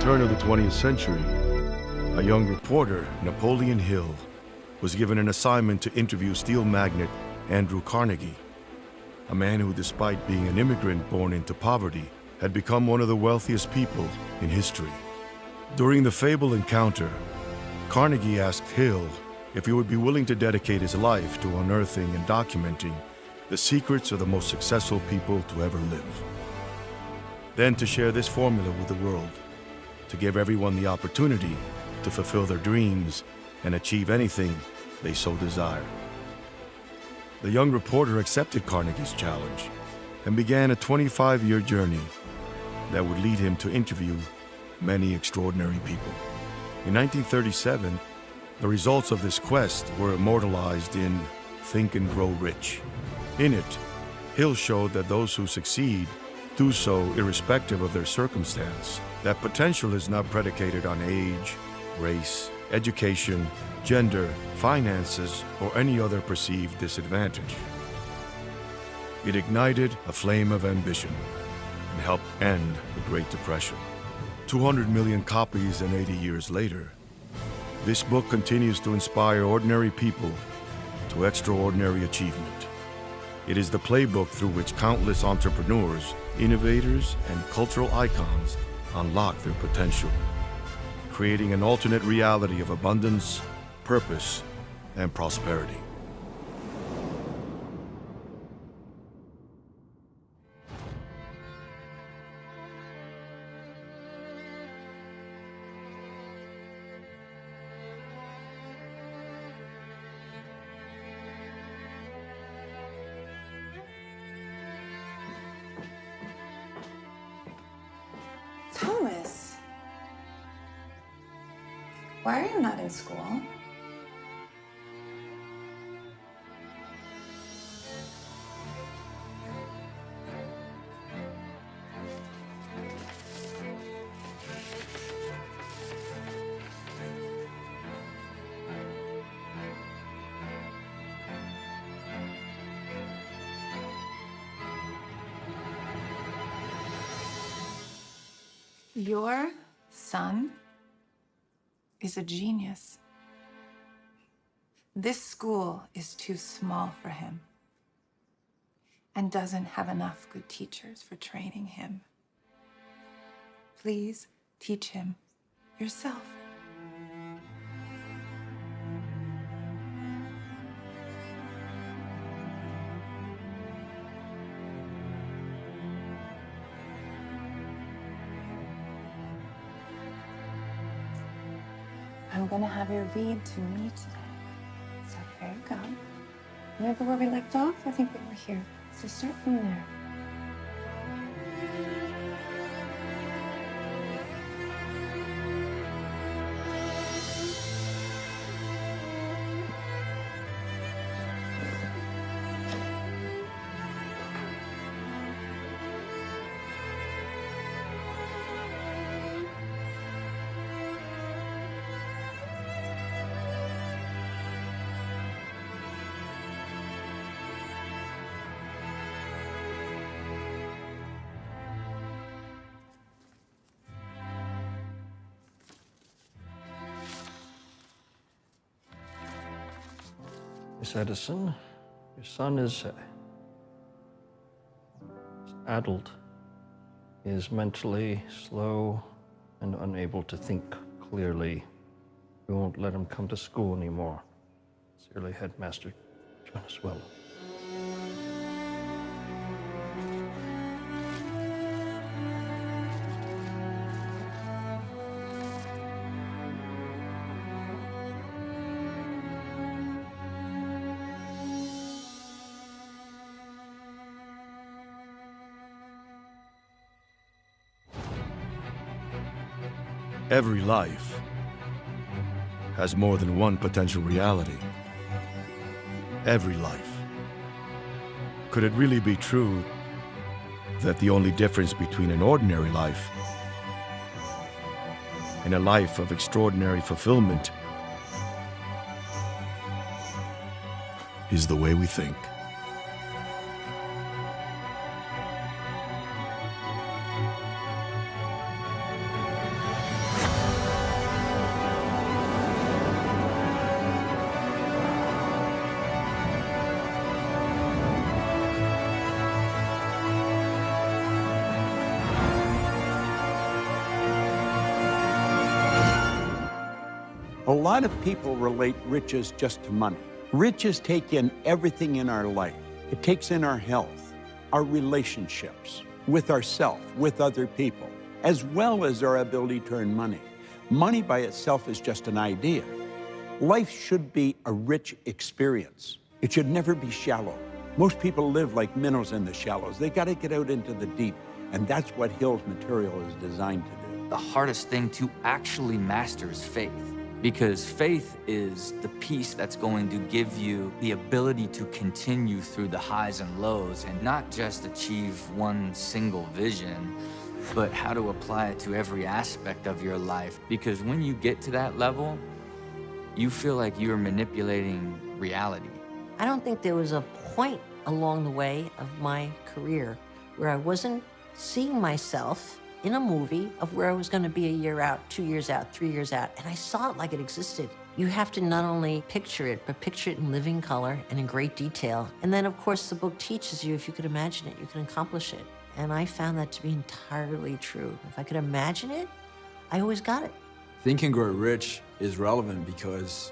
turn of the 20th century, a young reporter, Napoleon Hill, was given an assignment to interview steel magnate Andrew Carnegie, a man who, despite being an immigrant born into poverty, had become one of the wealthiest people in history. During the fabled encounter, Carnegie asked Hill if he would be willing to dedicate his life to unearthing and documenting the secrets of the most successful people to ever live. Then to share this formula with the world, to give everyone the opportunity to fulfill their dreams and achieve anything they so desire. The young reporter accepted Carnegie's challenge and began a 25-year journey that would lead him to interview many extraordinary people. In 1937, the results of this quest were immortalized in Think and Grow Rich. In it, Hill showed that those who succeed do so irrespective of their circumstance, that potential is not predicated on age, race, education, gender, finances, or any other perceived disadvantage. It ignited a flame of ambition and helped end the Great Depression. 200 million copies and 80 years later, this book continues to inspire ordinary people to extraordinary achievement. It is the playbook through which countless entrepreneurs, innovators, and cultural icons unlock their potential, creating an alternate reality of abundance, purpose, and prosperity. Thomas, why are you not in school? Your son is a genius. This school is too small for him and doesn't have enough good teachers for training him. Please teach him yourself. I'm gonna have you read to me today. So here you go. Remember where we left off? I think we were here. So start from there. Miss Edison, your son is adult. He is mentally slow and unable to think clearly. We won't let him come to school anymore. Sincerely, Headmaster Swell. Every life has more than one potential reality. Every life. Could it really be true that the only difference between an ordinary life and a life of extraordinary fulfillment is the way we think? A lot of people relate riches just to money. Riches take in everything in our life. It takes in our health, our relationships, with ourselves, with other people, as well as our ability to earn money. Money by itself is just an idea. Life should be a rich experience. It should never be shallow. Most people live like minnows in the shallows. They got to get out into the deep, and that's what Hill's material is designed to do. The hardest thing to actually master is faith, because faith is the piece that's going to give you the ability to continue through the highs and lows and not just achieve one single vision, but how to apply it to every aspect of your life. Because when you get to that level, you feel like you're manipulating reality. I don't think there was a point along the way of my career where I wasn't seeing myself in a movie of where I was going to be a year out, 2 years out, 3 years out, and I saw it like it existed. You have to not only picture it, but picture it in living color and in great detail. And then, of course, the book teaches you if you could imagine it, you can accomplish it. And I found that to be entirely true. If I could imagine it, I always got it. Think and Grow Rich is relevant because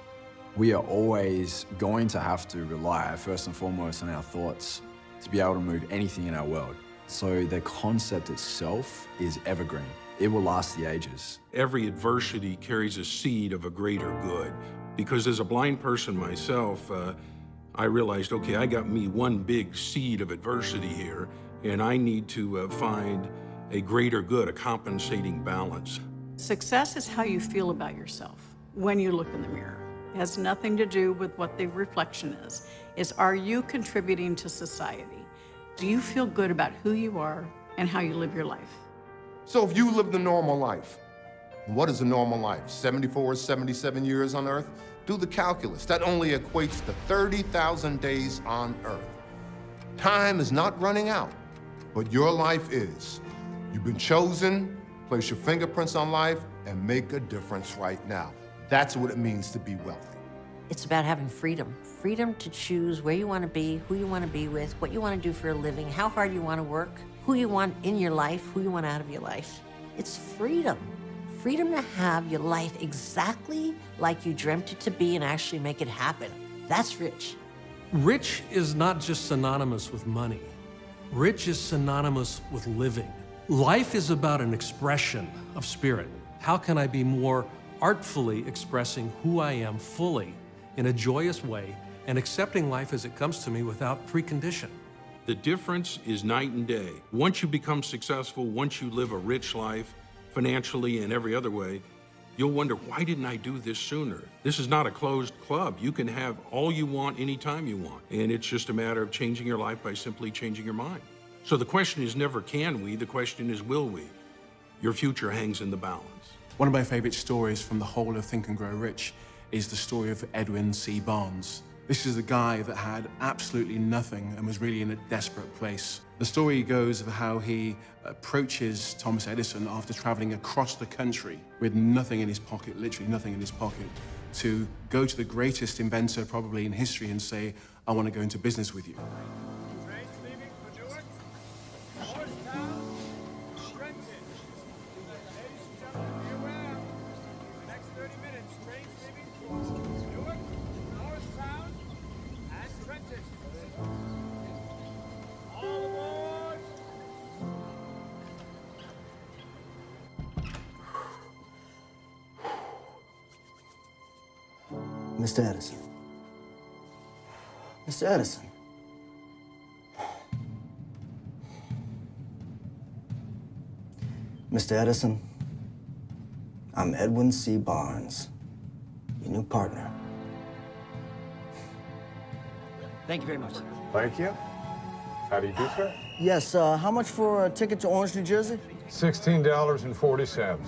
we are always going to have to rely, first and foremost, on our thoughts to be able to move anything in our world. So the concept itself is evergreen. It will last the ages. Every adversity carries a seed of a greater good. Because as a blind person myself, I realized, okay, I got me one big seed of adversity here, and I need to find a greater good, a compensating balance. Success is how you feel about yourself when you look in the mirror. It has nothing to do with what the reflection is. It's, are you contributing to society? Do you feel good about who you are and how you live your life? So if you lived a normal life, what is a normal life? 74, 77 years on Earth? Do the calculus. That only equates to 30,000 days on Earth. Time is not running out, but your life is. You've been chosen, place your fingerprints on life, and make a difference right now. That's what it means to be wealthy. It's about having freedom. Freedom to choose where you want to be, who you want to be with, what you want to do for a living, how hard you want to work, who you want in your life, who you want out of your life. It's freedom. Freedom to have your life exactly like you dreamt it to be and actually make it happen. That's rich. Rich is not just synonymous with money. Rich is synonymous with living. Life is about an expression of spirit. How can I be more artfully expressing who I am fully in a joyous way and accepting life as it comes to me without precondition? The difference is night and day. Once you become successful, once you live a rich life, financially and every other way, you'll wonder, why didn't I do this sooner? This is not a closed club. You can have all you want anytime you want. And it's just a matter of changing your life by simply changing your mind. So the question is never can we, the question is will we? Your future hangs in the balance. One of my favorite stories from the whole of Think and Grow Rich is the story of Edwin C. Barnes. This is a guy that had absolutely nothing and was really in a desperate place. The story goes of how he approaches Thomas Edison after traveling across the country with nothing in his pocket, literally nothing in his pocket, to go to the greatest inventor probably in history and say, I want to go into business with you. Mr. Edison. Mr. Edison. Mr. Edison, I'm Edwin C. Barnes, your new partner. Thank you very much. Thank you. How do you do, sir? Yes, how much for a ticket to Orange, New Jersey? $16.40.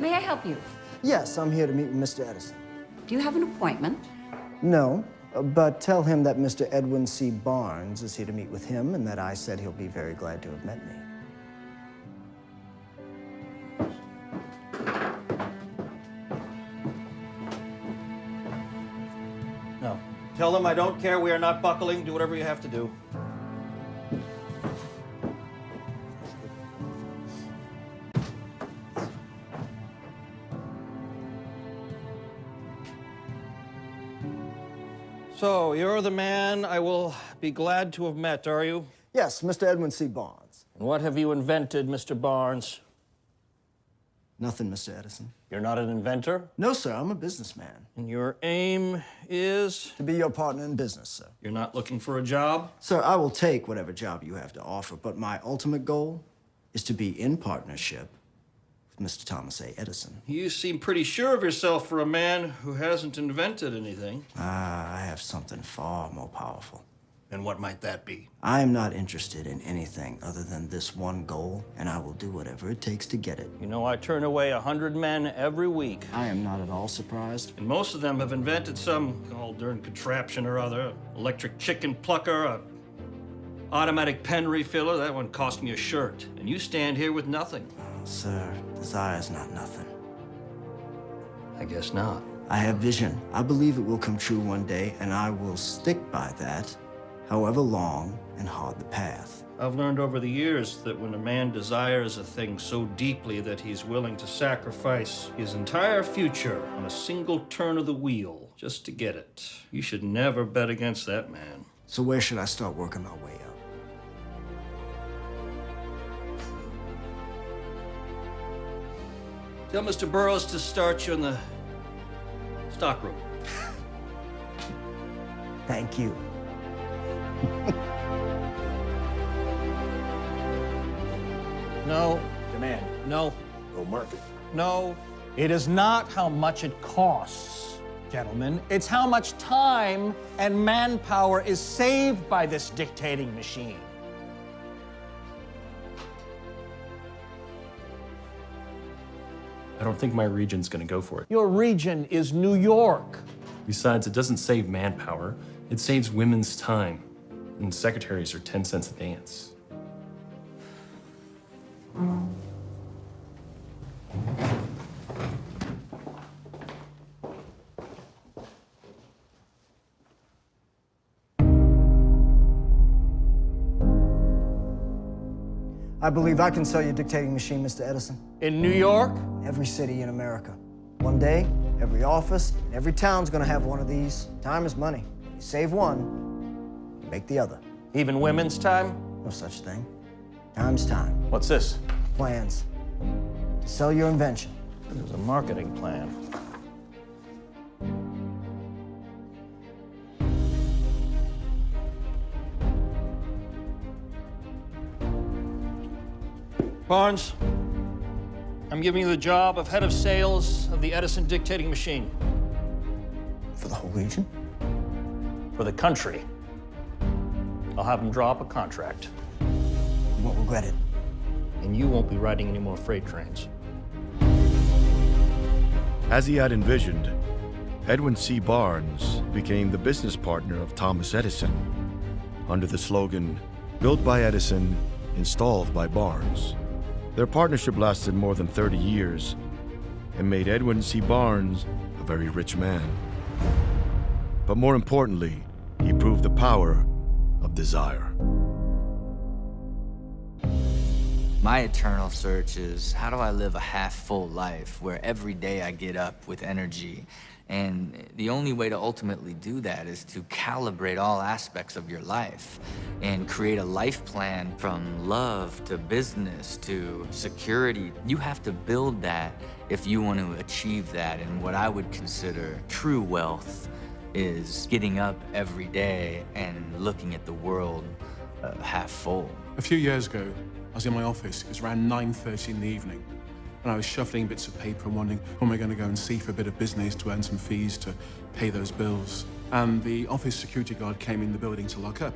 May I help you? Yes, I'm here to meet with Mr. Edison. Do you have an appointment? No, but tell him that Mr. Edwin C. Barnes is here to meet with him and that I said he'll be very glad to have met me. No. Tell them I don't care. We are not buckling. Do whatever you have to do. So, you're the man I will be glad to have met, are you? Yes, Mr. Edwin C. Barnes. And what have you invented, Mr. Barnes? Nothing, Mr. Edison. You're not an inventor? No, sir, I'm a businessman. And your aim is? To be your partner in business, sir. You're not looking for a job? Sir, I will take whatever job you have to offer, but my ultimate goal is to be in partnership with Mr. Thomas A. Edison. You seem pretty sure of yourself for a man who hasn't invented anything. I have something far more powerful. And what might that be? I am not interested in anything other than this one goal, and I will do whatever it takes to get it. You know, I turn away 100 men every week. I am not at all surprised. And most of them have invented some darn contraption or other. Electric chicken plucker, a automatic pen refiller. That one cost me a shirt. And you stand here with nothing. Sir, desire is not nothing. I guess not. I have vision. I believe it will come true one day, and I will stick by that, however long and hard the path. I've learned over the years that when a man desires a thing so deeply that he's willing to sacrifice his entire future on a single turn of the wheel just to get it, you should never bet against that man. So where should I start working my way up? Tell Mr. Burroughs to start you in the stockroom. Thank you. No. Demand. No. Go market. No. It is not how much it costs, gentlemen. It's how much time and manpower is saved by this dictating machine. I don't think my region's gonna go for it. Your region is New York. Besides, it doesn't save manpower. It saves women's time. And secretaries are 10 cents a dance. I believe I can sell you a dictating machine, Mr. Edison. In New York? Every city in America. One day, every office, and every town's gonna have one of these. Time is money. You save one, you make the other. Even women's time? No such thing. Time's time. What's this? Plans. To sell your invention. This is a marketing plan. Barnes, I'm giving you the job of head of sales of the Edison dictating machine. For the whole region? For the country. I'll have him draw up a contract. You won't regret it. And you won't be riding any more freight trains. As he had envisioned, Edwin C. Barnes became the business partner of Thomas Edison under the slogan, "Built by Edison, installed by Barnes." Their partnership lasted more than 30 years and made Edwin C. Barnes a very rich man. But more importantly, he proved the power of desire. My eternal search is, how do I live a half-full life where every day I get up with energy? And the only way to ultimately do that is to calibrate all aspects of your life and create a life plan from love to business to security. You have to build that if you want to achieve that. And what I would consider true wealth is getting up every day and looking at the world half full. A few years ago, I was in my office. It was around 9:30 in the evening. And I was shuffling bits of paper and wondering, who am I going to go and see for a bit of business to earn some fees to pay those bills? And the office security guard came in the building to lock up.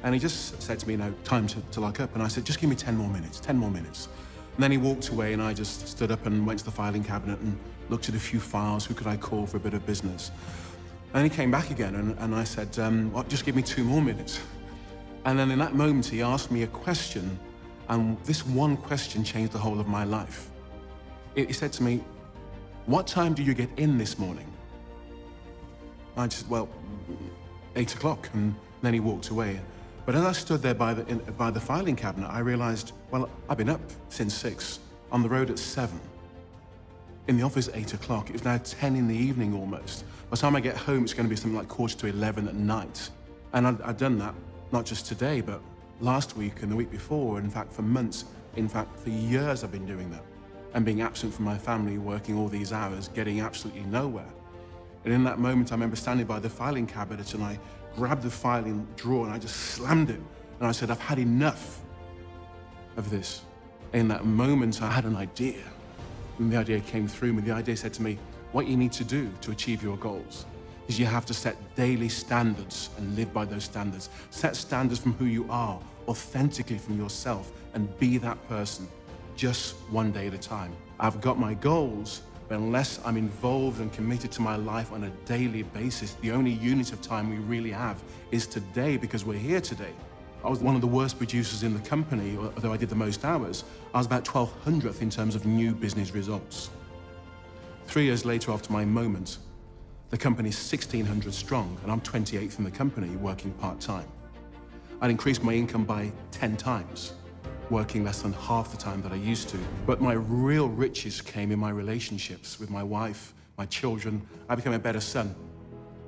And he just said to me, time to lock up. And I said, just give me 10 more minutes, 10 more minutes. And then he walked away, and I just stood up and went to the filing cabinet and looked at a few files. Who could I call for a bit of business? And he came back again, and I said, well, just give me 2 more minutes. And then in that moment, he asked me a question, and this one question changed the whole of my life. He said to me, what time do you get in this morning? I just, well, 8 o'clock, and then he walked away. But as I stood there by the filing cabinet, I realized, well, I've been up since 6, on the road at 7, in the office at 8 o'clock. It was now 10 in the evening almost. By the time I get home, it's going to be something like 11:15 at night. And I'd done that, not just today, but last week and the week before, in fact, for months, in fact, for years I've been doing that. And being absent from my family, working all these hours, getting absolutely nowhere. And in that moment, I remember standing by the filing cabinet, and I grabbed the filing drawer and I just slammed it. And I said, I've had enough of this. In that moment, I had an idea. And the idea came through me. The idea said to me, what you need to do to achieve your goals is you have to set daily standards and live by those standards. Set standards from who you are, authentically from yourself, and be that person, just one day at a time. I've got my goals, but unless I'm involved and committed to my life on a daily basis, the only unit of time we really have is today, because we're here today. I was one of the worst producers in the company, although I did the most hours. I was about 1200th in terms of new business results. 3 years later, after my moment, the company's 1600 strong, and I'm 28th in the company, working part-time. I'd increased my income by 10 times, working less than half the time that I used to. But my real riches came in my relationships with my wife, my children. I became a better son.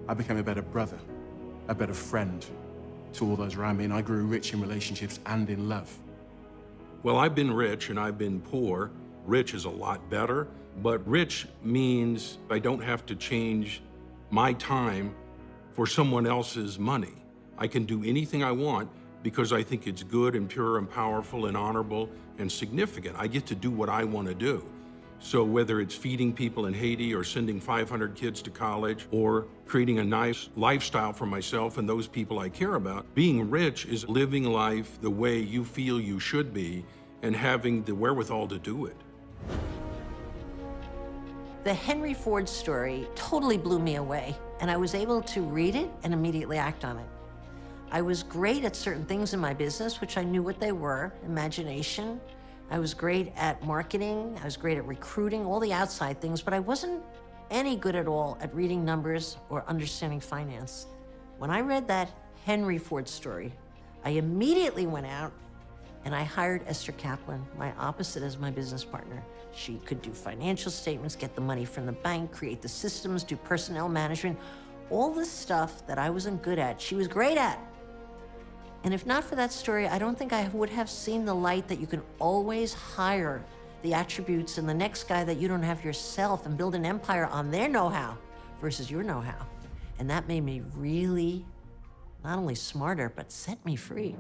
I became a better brother, a better friend to all those around me, and I grew rich in relationships and in love. Well, I've been rich and I've been poor. Rich is a lot better, but rich means I don't have to change my time for someone else's money. I can do anything I want because I think it's good and pure and powerful and honorable and significant. I get to do what I want to do. So whether it's feeding people in Haiti or sending 500 kids to college or creating a nice lifestyle for myself and those people I care about, being rich is living life the way you feel you should be and having the wherewithal to do it. The Henry Ford story totally blew me away, and I was able to read it and immediately act on it. I was great at certain things in my business, which I knew what they were: imagination. I was great at marketing. I was great at recruiting, all the outside things, but I wasn't any good at all at reading numbers or understanding finance. When I read that Henry Ford story, I immediately went out and I hired Esther Kaplan, my opposite, as my business partner. She could do financial statements, get the money from the bank, create the systems, do personnel management, all the stuff that I wasn't good at, she was great at. And if not for that story, I don't think I would have seen the light that you can always hire the attributes in the next guy that you don't have yourself and build an empire on their know-how versus your know-how. And that made me really, not only smarter, but set me free.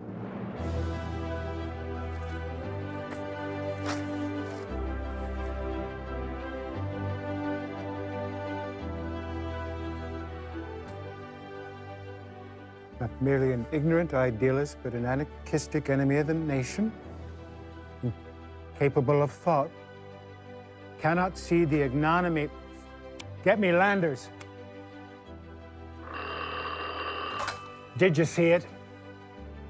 Not merely an ignorant idealist, but an anarchistic enemy of the nation, incapable of thought, cannot see the ignominy. Get me Landers. Did you see it?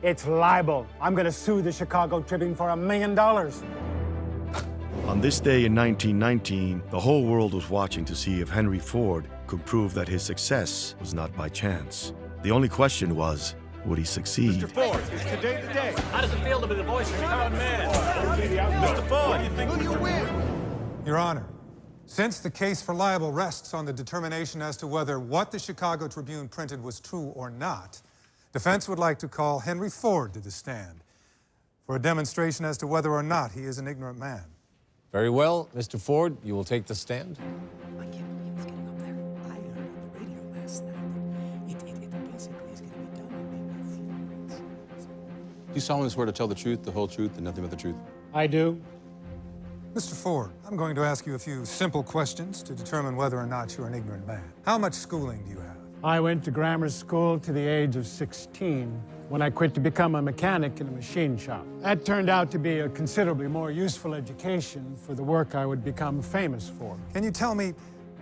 It's libel. I'm going to sue the Chicago Tribune for $1 million. On this day in 1919, the whole world was watching to see if Henry Ford could prove that his success was not by chance. The only question was, would he succeed? Mr. Ford, is today the day? How does it feel to be the voice of a common man? Mr. Ford, what do you think? Who do you win? Your Honor, since the case for libel rests on the determination as to whether what the Chicago Tribune printed was true or not, defense would like to call Henry Ford to the stand for a demonstration as to whether or not he is an ignorant man. Very well, Mr. Ford, you will take the stand. I can't believe he's getting up there. I heard on the radio last night that it basically is going to be done in maybe a few minutes. Do you solemnly swear to tell the truth, the whole truth, and nothing but the truth? I do. Mr. Ford, I'm going to ask you a few simple questions to determine whether or not you're an ignorant man. How much schooling do you have? I went to grammar school to the age of 16. when I quit to become a mechanic in a machine shop. That turned out to be a considerably more useful education for the work I would become famous for. Can you tell me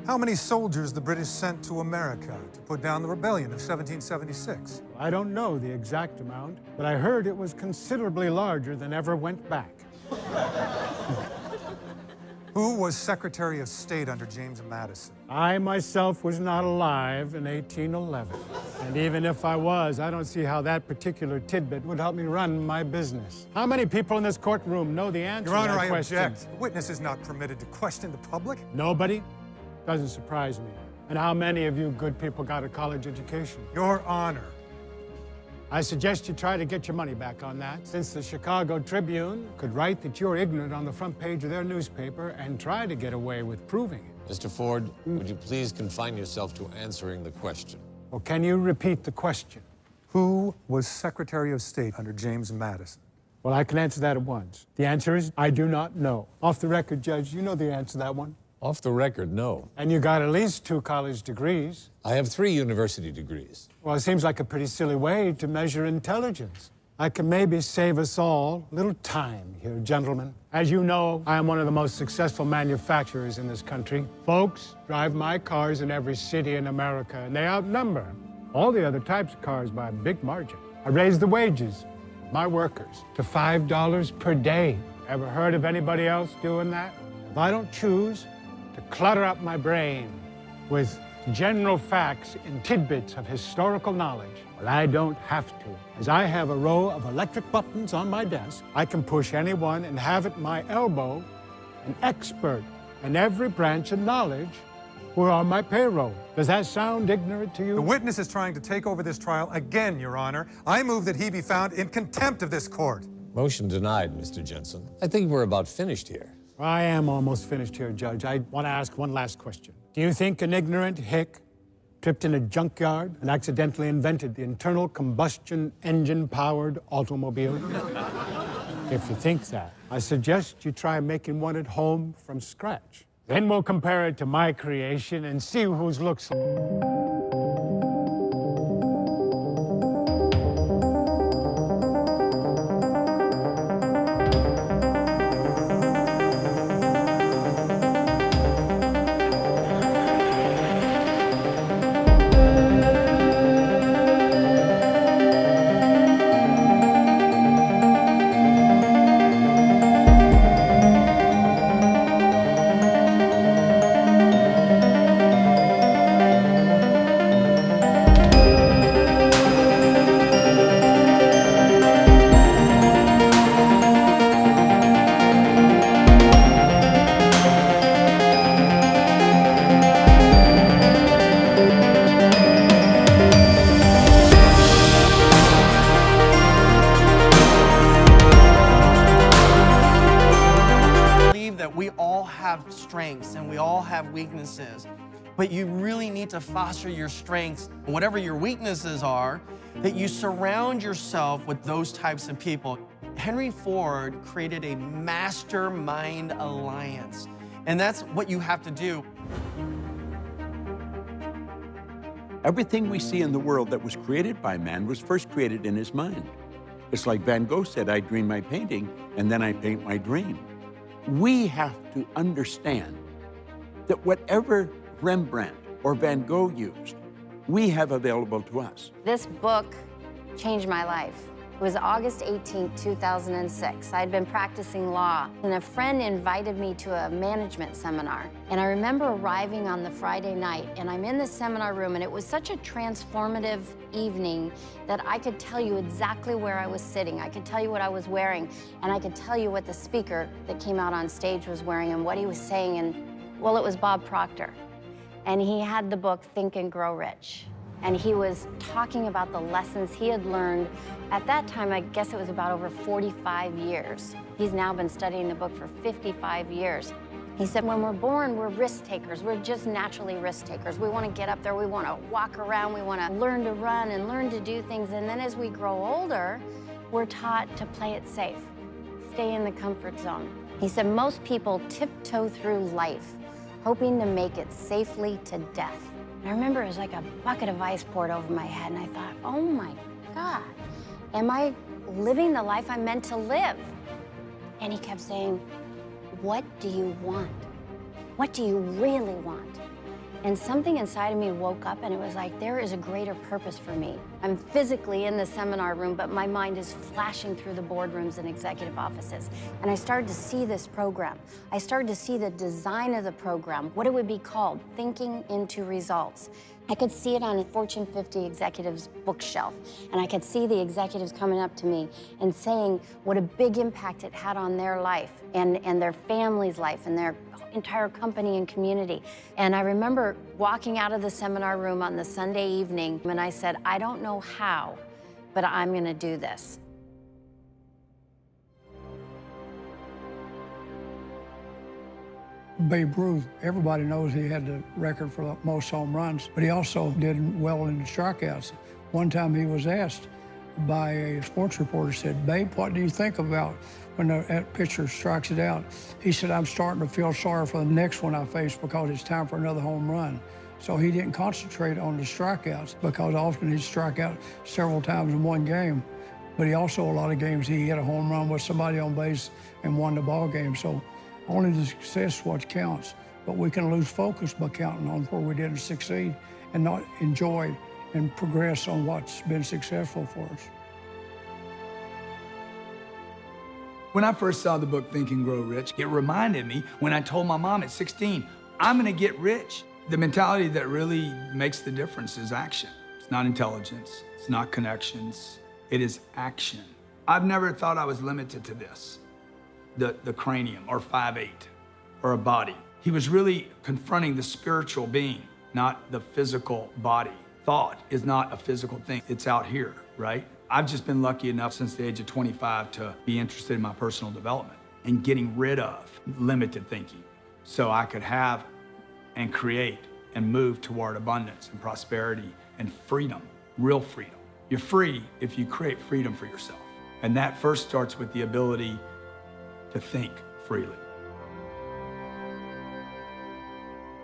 how many soldiers the British sent to America to put down the rebellion of 1776? I don't know the exact amount, but I heard it was considerably larger than ever went back. Who was Secretary of State under James Madison? I myself was not alive in 1811. And even if I was, I don't see how that particular tidbit would help me run my business. How many people in this courtroom know the answer Your Honor, to that I question? object. The witness is not permitted to question the public. Nobody? Doesn't surprise me. And how many of you good people got a college education? Your Honor. I suggest you try to get your money back on that, since the Chicago Tribune could write that you're ignorant on the front page of their newspaper and try to get away with proving it. Mr. Ford, would you please confine yourself to answering the question? Well, can you repeat the question? Who was Secretary of State under James Madison? Well, I can answer that at once. The answer is, I do not know. Off the record, Judge, you know the answer to that one. Off the record, no. And you got at least 2 college degrees. I have 3 university degrees. Well, it seems like a pretty silly way to measure intelligence. I can maybe save us all a little time here, gentlemen. As you know, I am one of the most successful manufacturers in this country. Folks drive my cars in every city in America, and they outnumber all the other types of cars by a big margin. I raised the wages of my workers to $5 per day. Ever heard of anybody else doing that? If I don't choose to clutter up my brain with general facts and tidbits of historical knowledge, well, I don't have to. As I have a row of electric buttons on my desk, I can push any one and have at my elbow an expert in every branch of knowledge who are on my payroll. Does that sound ignorant to you? The witness is trying to take over this trial again, Your Honor. I move that he be found in contempt of this court. Motion denied, Mr. Jensen. I think we're about finished here. I am almost finished here, Judge. I want to ask one last question. Do you think an ignorant hick tripped in a junkyard and accidentally invented the internal combustion engine-powered automobile? If you think that, I suggest you try making one at home from scratch. Then we'll compare it to my creation and see whose looks... Strengths and we all have weaknesses, but you really need to foster your strengths, whatever your weaknesses are, that you surround yourself with those types of people. Henry Ford created a mastermind alliance, and that's what you have to do. Everything we see in the world that was created by man was first created in his mind. It's like Van Gogh said, I dream my painting, and then I paint my dream. We have to understand that whatever Rembrandt or Van Gogh used, we have available to us. This book changed my life. It was August 18, 2006. I'd been practicing law, and a friend invited me to a management seminar. And I remember arriving on the Friday night, and I'm in the seminar room, and it was such a transformative evening that I could tell you exactly where I was sitting. I could tell you what I was wearing, and I could tell you what the speaker that came out on stage was wearing and what he was saying. And, well, it was Bob Proctor. And he had the book Think and Grow Rich. And he was talking about the lessons he had learned. At that time, I guess it was about over 45 years. He's now been studying the book for 55 years. He said, when we're born, we're risk takers. We're just naturally risk takers. We want to get up there. We want to walk around. We want to learn to run and learn to do things. And then as we grow older, we're taught to play it safe, stay in the comfort zone. He said, most people tiptoe through life, hoping to make it safely to death. And I remember it was like a bucket of ice poured over my head, and I thought, oh my God, Am I living the life I'm meant to live? And he kept saying, what do you want? What do you really want? And something inside of me woke up and it was like, there is a greater purpose for me. I'm physically in the seminar room, but my mind is flashing through the boardrooms and executive offices. And I started to see this program. I started to see the design of the program, what it would be called, Thinking into Results. I could see it on a Fortune 50 executive's bookshelf, and I could see the executives coming up to me and saying what a big impact it had on their life and their family's life and their entire company and community. And I remember walking out of the seminar room on the Sunday evening, and I said, I don't know how, but I'm gonna do this. Babe Ruth, everybody knows he had the record for the most home runs, but he also did well in the strikeouts. One time he was asked by a sports reporter, said, Babe, what do you think about when that pitcher strikes it out? He said, I'm starting to feel sorry for the next one I face because it's time for another home run. So he didn't concentrate on the strikeouts because often he'd strike out several times in one game. But he also, a lot of games, he hit a home run with somebody on base and won the ball game. So only the success is what counts. But we can lose focus by counting on where we didn't succeed and not enjoy and progress on what's been successful for us. When I first saw the book Think and Grow Rich, it reminded me when I told my mom at 16, I'm gonna get rich. The mentality that really makes the difference is action. It's not intelligence, it's not connections, it is action. I've never thought I was limited to this, the cranium or 5'8", or a body. He was really confronting the spiritual being, not the physical body. Thought is not a physical thing, it's out here, right? I've just been lucky enough since the age of 25 to be interested in my personal development and getting rid of limited thinking so I could have and create and move toward abundance and prosperity and freedom, real freedom. You're free if you create freedom for yourself. And that first starts with the ability to think freely.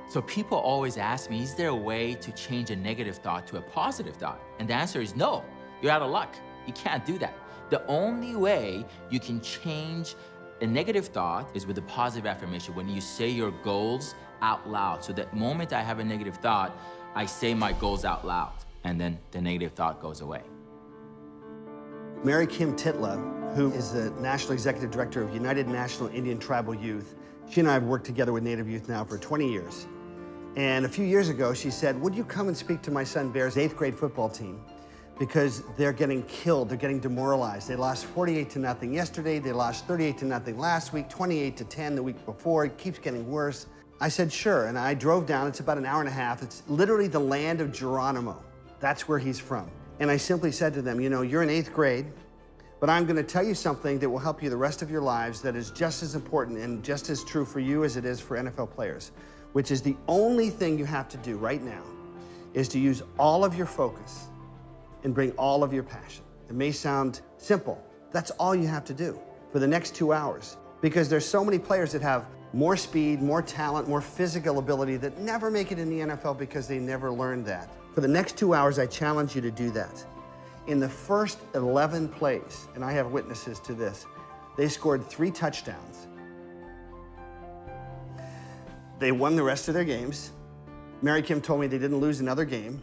So people always ask me, is there a way to change a negative thought to a positive thought? And the answer is no. You're out of luck. You can't do that. The only way you can change a negative thought is with a positive affirmation, when you say your goals out loud. So the moment I have a negative thought, I say my goals out loud, and then the negative thought goes away. Mary Kim Titla, who is the National Executive Director of United National Indian Tribal Youth, she and I have worked together with Native youth now for 20 years. And a few years ago, she said, would you come and speak to my son Bear's 8th grade football team? Because they're getting killed, they're getting demoralized. They lost 48-0 yesterday, they lost 38-0 last week, 28-10 the week before, it keeps getting worse. I said, sure, and I drove down, it's about an hour and a half. It's literally the land of Geronimo. That's where he's from. And I simply said to them, you know, you're in 8th grade, but I'm gonna tell you something that will help you the rest of your lives that is just as important and just as true for you as it is for NFL players, which is the only thing you have to do right now is to use all of your focus and bring all of your passion. It may sound simple. That's all you have to do for the next 2 hours, because there's so many players that have more speed, more talent, more physical ability that never make it in the NFL because they never learned that. For the next 2 hours, I challenge you to do that. In the first 11 plays, and I have witnesses to this, they scored 3 touchdowns. They won the rest of their games. Mary Kim told me they didn't lose another game.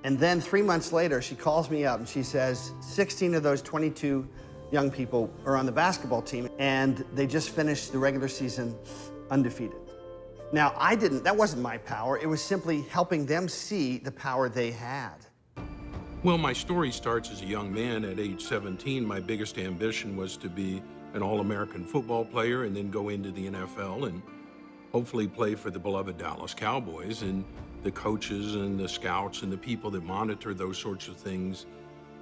And then 3 months later, she calls me up and she says, 16 of those 22 young people are on the basketball team, and they just finished the regular season undefeated. Now, that wasn't my power. It was simply helping them see the power they had. Well, my story starts as a young man. At age 17, my biggest ambition was to be an All-American football player and then go into the NFL and hopefully play for the beloved Dallas Cowboys. And the coaches and the scouts and the people that monitor those sorts of things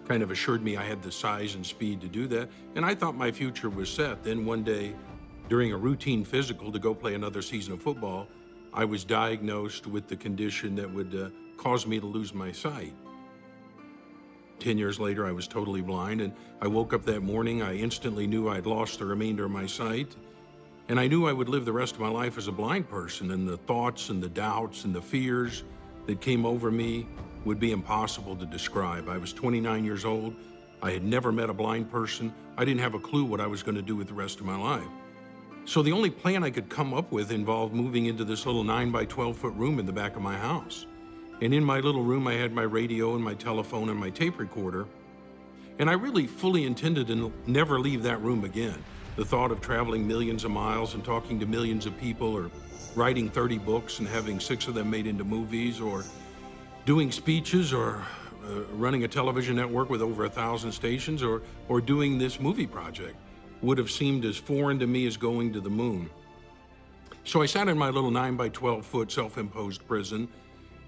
kind of assured me I had the size and speed to do that. And I thought my future was set. Then one day, during a routine physical to go play another season of football, I was diagnosed with the condition that would cause me to lose my sight. 10 years later, I was totally blind, and I woke up that morning, I instantly knew I'd lost the remainder of my sight. And I knew I would live the rest of my life as a blind person, and the thoughts and the doubts and the fears that came over me would be impossible to describe. I was 29 years old, I had never met a blind person. I didn't have a clue what I was going to do with the rest of my life. So the only plan I could come up with involved moving into this little 9 by 12-foot room in the back of my house. And in my little room, I had my radio and my telephone and my tape recorder. And I really fully intended to never leave that room again. The thought of traveling millions of miles and talking to millions of people, or writing 30 books and having 6 of them made into movies, or doing speeches, or running a television network with over 1,000 stations, or doing this movie project would have seemed as foreign to me as going to the moon. So I sat in my little 9 by 12-foot self-imposed prison,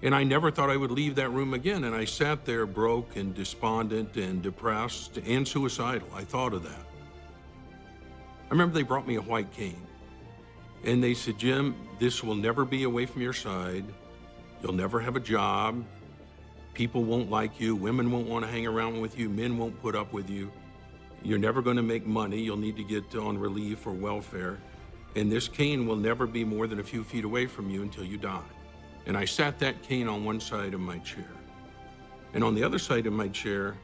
and I never thought I would leave that room again. And I sat there broke and despondent and depressed and suicidal. I thought of that. I remember they brought me a white cane, and they said, "Jim, this will never be away from your side. You'll never have a job. People won't like you. Women won't want to hang around with you. Men won't put up with you. You're never going to make money. You'll need to get on relief or welfare. And this cane will never be more than a few feet away from you until you die." And I sat that cane on one side of my chair. And on the other side of my chair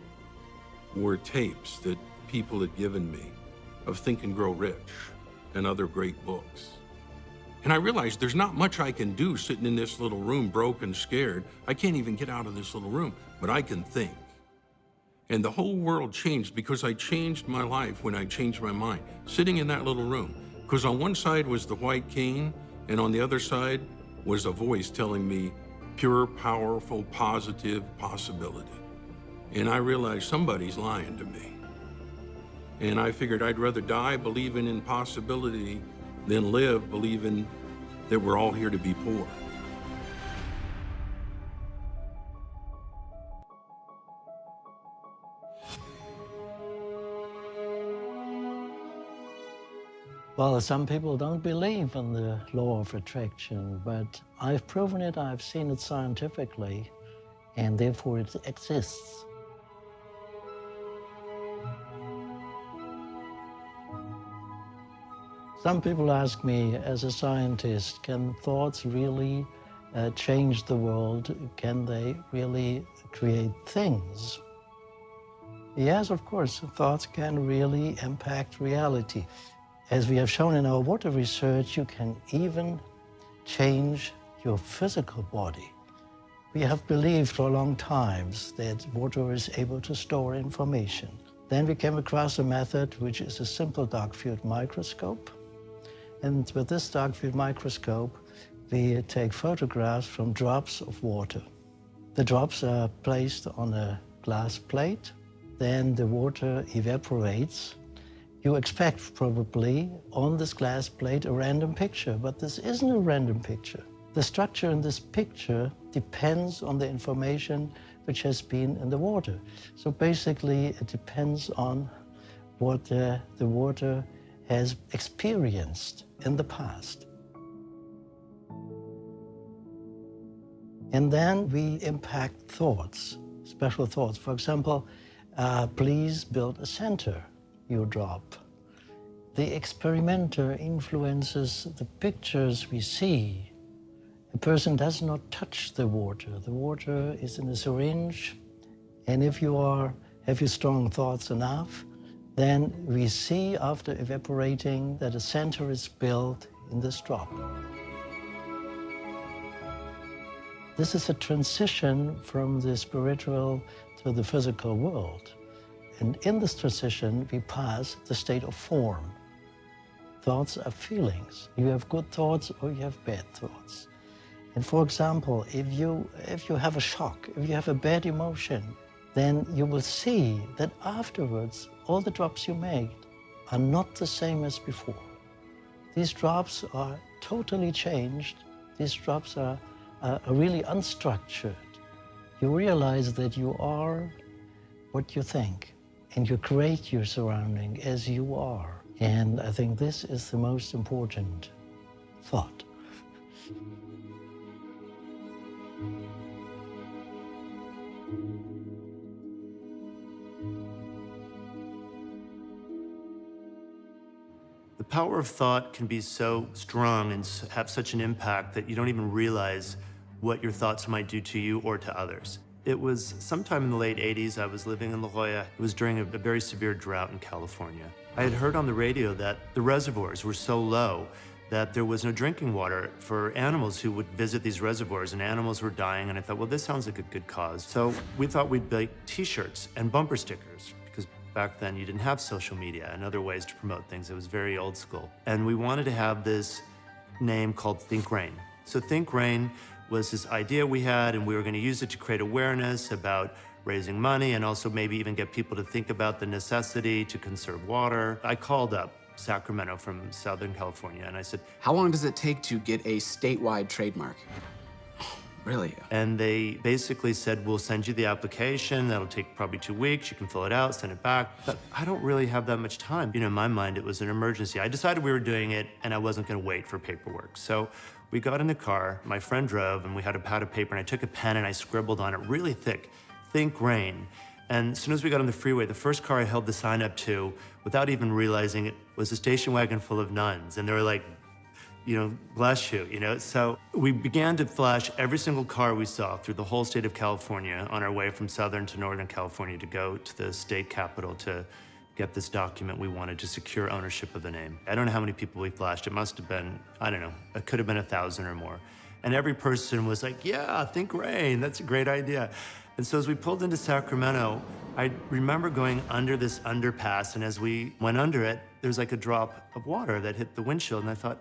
were tapes that people had given me of Think and Grow Rich and other great books. And I realized there's not much I can do sitting in this little room, broke and scared. I can't even get out of this little room, but I can think. And the whole world changed because I changed my life when I changed my mind, sitting in that little room. Because on one side was the white cane, and on the other side was a voice telling me pure, powerful, positive possibility. And I realized somebody's lying to me. And I figured I'd rather die believing in possibility than live believing that we're all here to be poor. Well, some people don't believe in the law of attraction, but I've proven it, I've seen it scientifically, and therefore it exists. Some people ask me, as a scientist, can thoughts really change the world? Can they really create things? Yes, of course, thoughts can really impact reality. As we have shown in our water research, you can even change your physical body. We have believed for a long time that water is able to store information. Then we came across a method which is a simple dark field microscope. And with this dark field microscope, we take photographs from drops of water. The drops are placed on a glass plate. Then the water evaporates. You expect probably on this glass plate a random picture, but this isn't a random picture. The structure in this picture depends on the information which has been in the water. So basically it depends on what the water has experienced in the past. And then we impact thoughts, special thoughts. For example, please build a center, you drop. The experimenter influences the pictures we see. A person does not touch the water. The water is in a syringe, and if you have your strong thoughts enough, then we see after evaporating that a center is built in this drop. This is a transition from the spiritual to the physical world. And in this transition, we pass the state of form. Thoughts are feelings. You have good thoughts or you have bad thoughts. And for example, if you have a shock, if you have a bad emotion, then you will see that afterwards, all the drops you made are not the same as before. These drops are totally changed. These drops are really unstructured. You realize that you are what you think, and you create your surrounding as you are. And I think this is the most important thought. The power of thought can be so strong and have such an impact that you don't even realize what your thoughts might do to you or to others. It was sometime in the late 80s. I was living in La Jolla. It was during a very severe drought in California. I had heard on the radio that the reservoirs were so low that there was no drinking water for animals who would visit these reservoirs, and animals were dying, and I thought, well, this sounds like a good cause. So we thought we'd make t-shirts and bumper stickers, because back then you didn't have social media and other ways to promote things. It was very old school. And we wanted to have this name called Think Rain. So Think Rain was this idea we had, and we were gonna use it to create awareness about raising money and also maybe even get people to think about the necessity to conserve water. I called up Sacramento from Southern California, and I said, how long does it take to get a statewide trademark? Really? And they basically said, we'll send you the application. That'll take probably 2 weeks. You can fill it out, send it back. But I don't really have that much time. You know, in my mind, it was an emergency. I decided we were doing it, and I wasn't gonna wait for paperwork. So we got in the car, my friend drove, and we had a pad of paper, and I took a pen and I scribbled on it really thick, Think Rain. And as soon as we got on the freeway, the first car I held the sign up to, without even realizing it, was a station wagon full of nuns. And they were like, you know, bless you, you know? So we began to flash every single car we saw through the whole state of California on our way from Southern to Northern California to go to the state capitol to get this document we wanted to secure ownership of the name. I don't know how many people we flashed. It must have been, I don't know, it could have been 1,000 or more. And every person was like, yeah, Think Rain, that's a great idea. And so as we pulled into Sacramento, I remember going under this underpass, and as we went under it, there was like a drop of water that hit the windshield, and I thought,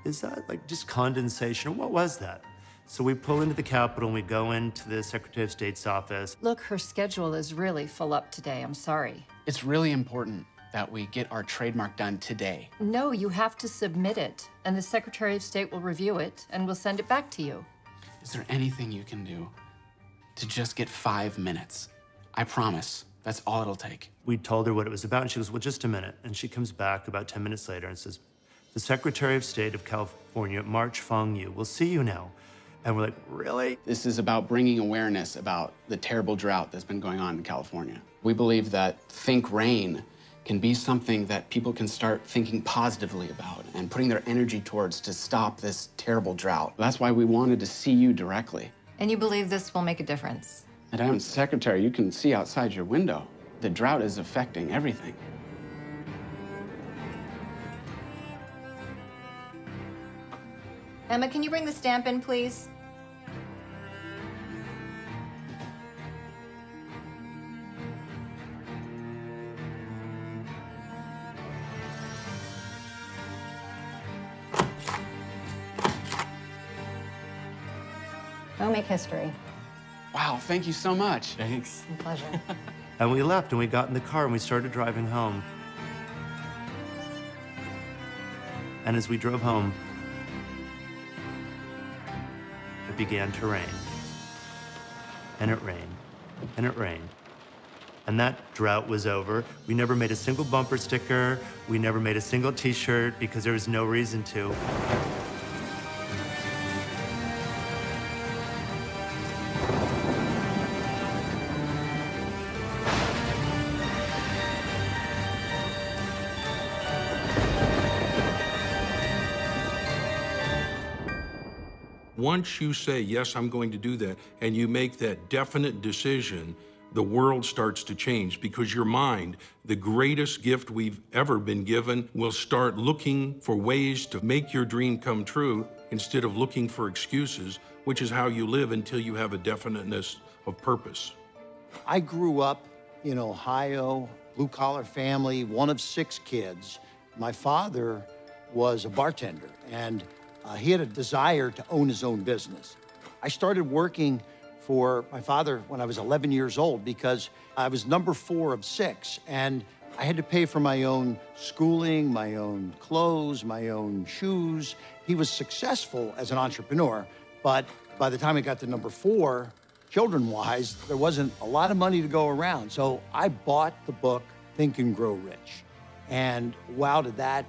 is that like just condensation? What was that? So we pull into the Capitol, and we go into the Secretary of State's office. Look, her schedule is really full up today. I'm sorry. It's really important that we get our trademark done today. No, you have to submit it, and the Secretary of State will review it, and we'll send it back to you. Is there anything you can do to just get 5 minutes? I promise, that's all it'll take. We told her what it was about, and she goes, well, just a minute. And she comes back about 10 minutes later and says, the Secretary of State of California, March Fong Yu, will see you now. And we're like, really? This is about bringing awareness about the terrible drought that's been going on in California. We believe that Think Rain can be something that people can start thinking positively about and putting their energy towards to stop this terrible drought. That's why we wanted to see you directly. And you believe this will make a difference? Madam Secretary, you can see outside your window. The drought is affecting everything. Emma, can you bring the stamp in, please? Go make history. Wow, thank you so much. Thanks. My pleasure. And we left, and we got in the car, and we started driving home. And as we drove home, it began to rain. And it rained, and it rained. And that drought was over. We never made a single bumper sticker. We never made a single t-shirt because there was no reason to. Once you say, yes, I'm going to do that, and you make that definite decision, the world starts to change because your mind, the greatest gift we've ever been given, will start looking for ways to make your dream come true instead of looking for excuses, which is how you live until you have a definiteness of purpose. I grew up in Ohio, blue-collar family, one of 6 kids. My father was a bartender, and he had a desire to own his own business. I started working for my father when I was 11 years old because I was number 4 of 6, and I had to pay for my own schooling, my own clothes, my own shoes. He was successful as an entrepreneur, but by the time I got to number 4, children-wise, there wasn't a lot of money to go around. So I bought the book, Think and Grow Rich. And wow, did that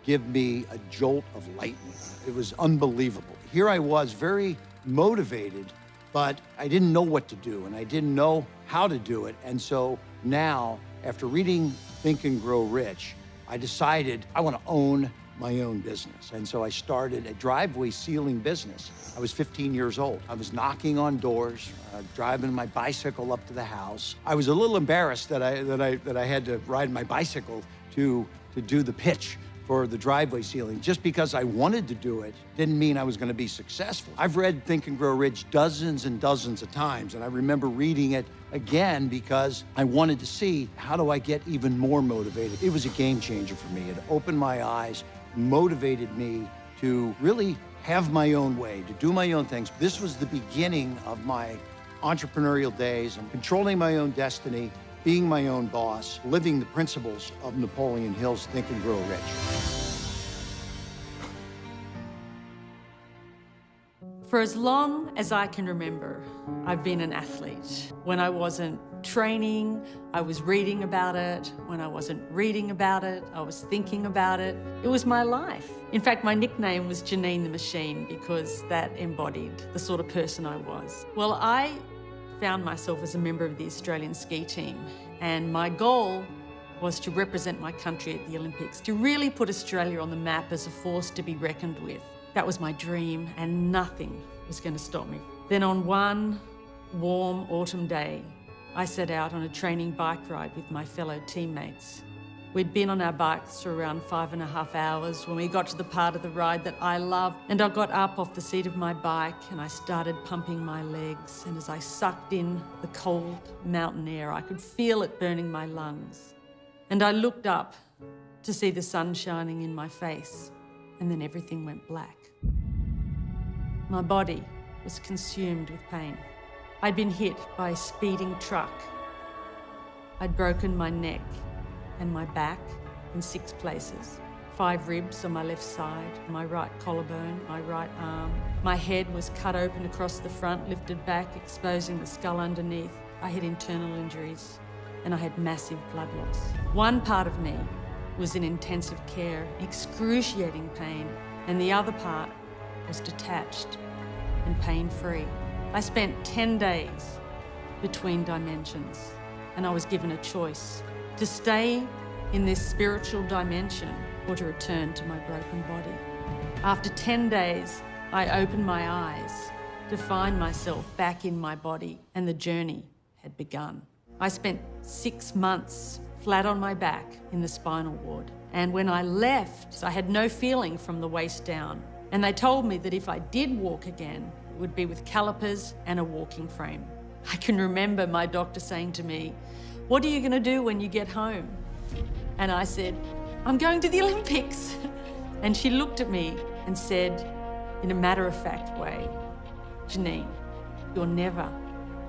give me a jolt of lightning. It was unbelievable. Here I was, very motivated, but I didn't know what to do, and I didn't know how to do it. And so now, after reading Think and Grow Rich, I decided I want to own my own business. And so I started a driveway sealing business. I was 15 years old. I was knocking on doors, driving my bicycle up to the house. I was a little embarrassed that I had to ride my bicycle to do the pitch for the driveway sealing. Just because I wanted to do it didn't mean I was going to be successful. I've read Think and Grow Rich dozens and dozens of times, and I remember reading it again because I wanted to see, how do I get even more motivated? It was a game changer for me. It opened my eyes, motivated me to really have my own way, to do my own things. This was the beginning of my entrepreneurial days. I'm controlling my own destiny, being my own boss, living the principles of Napoleon Hill's Think and Grow Rich. For as long as I can remember, I've been an athlete. When I wasn't training, I was reading about it. When I wasn't reading about it, I was thinking about it. It was my life. In fact, my nickname was Janine the Machine because that embodied the sort of person I was. Well, I found myself as a member of the Australian ski team, and my goal was to represent my country at the Olympics, to really put Australia on the map as a force to be reckoned with. That was my dream, and nothing was going to stop me. Then on one warm autumn day, I set out on a training bike ride with my fellow teammates. We'd been on our bikes for around 5.5 hours when we got to the part of the ride that I loved, and I got up off the seat of my bike and I started pumping my legs, and as I sucked in the cold mountain air, I could feel it burning my lungs. And I looked up to see the sun shining in my face, and then everything went black. My body was consumed with pain. I'd been hit by a speeding truck. I'd broken my neck and my back in 6 places. 5 ribs on my left side, my right collarbone, my right arm. My head was cut open across the front, lifted back, exposing the skull underneath. I had internal injuries and I had massive blood loss. One part of me was in intensive care, excruciating pain, and the other part was detached and pain-free. I spent 10 days between dimensions, and I was given a choice: to stay in this spiritual dimension or to return to my broken body. After 10 days, I opened my eyes to find myself back in my body, and the journey had begun. I spent 6 months flat on my back in the spinal ward, and when I left, I had no feeling from the waist down, and they told me that if I did walk again, it would be with calipers and a walking frame. I can remember my doctor saying to me, "What are you going to do when you get home?" And I said, "I'm going to the Olympics." And she looked at me and said, in a matter-of-fact way, "Janine, you're never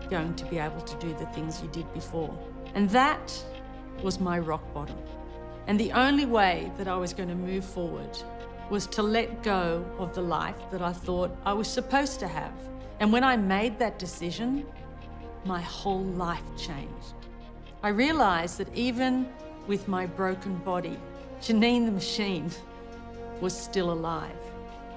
going to be able to do the things you did before." And that was my rock bottom. And the only way that I was going to move forward was to let go of the life that I thought I was supposed to have. And when I made that decision, my whole life changed. I realized that even with my broken body, Janine the Machine was still alive.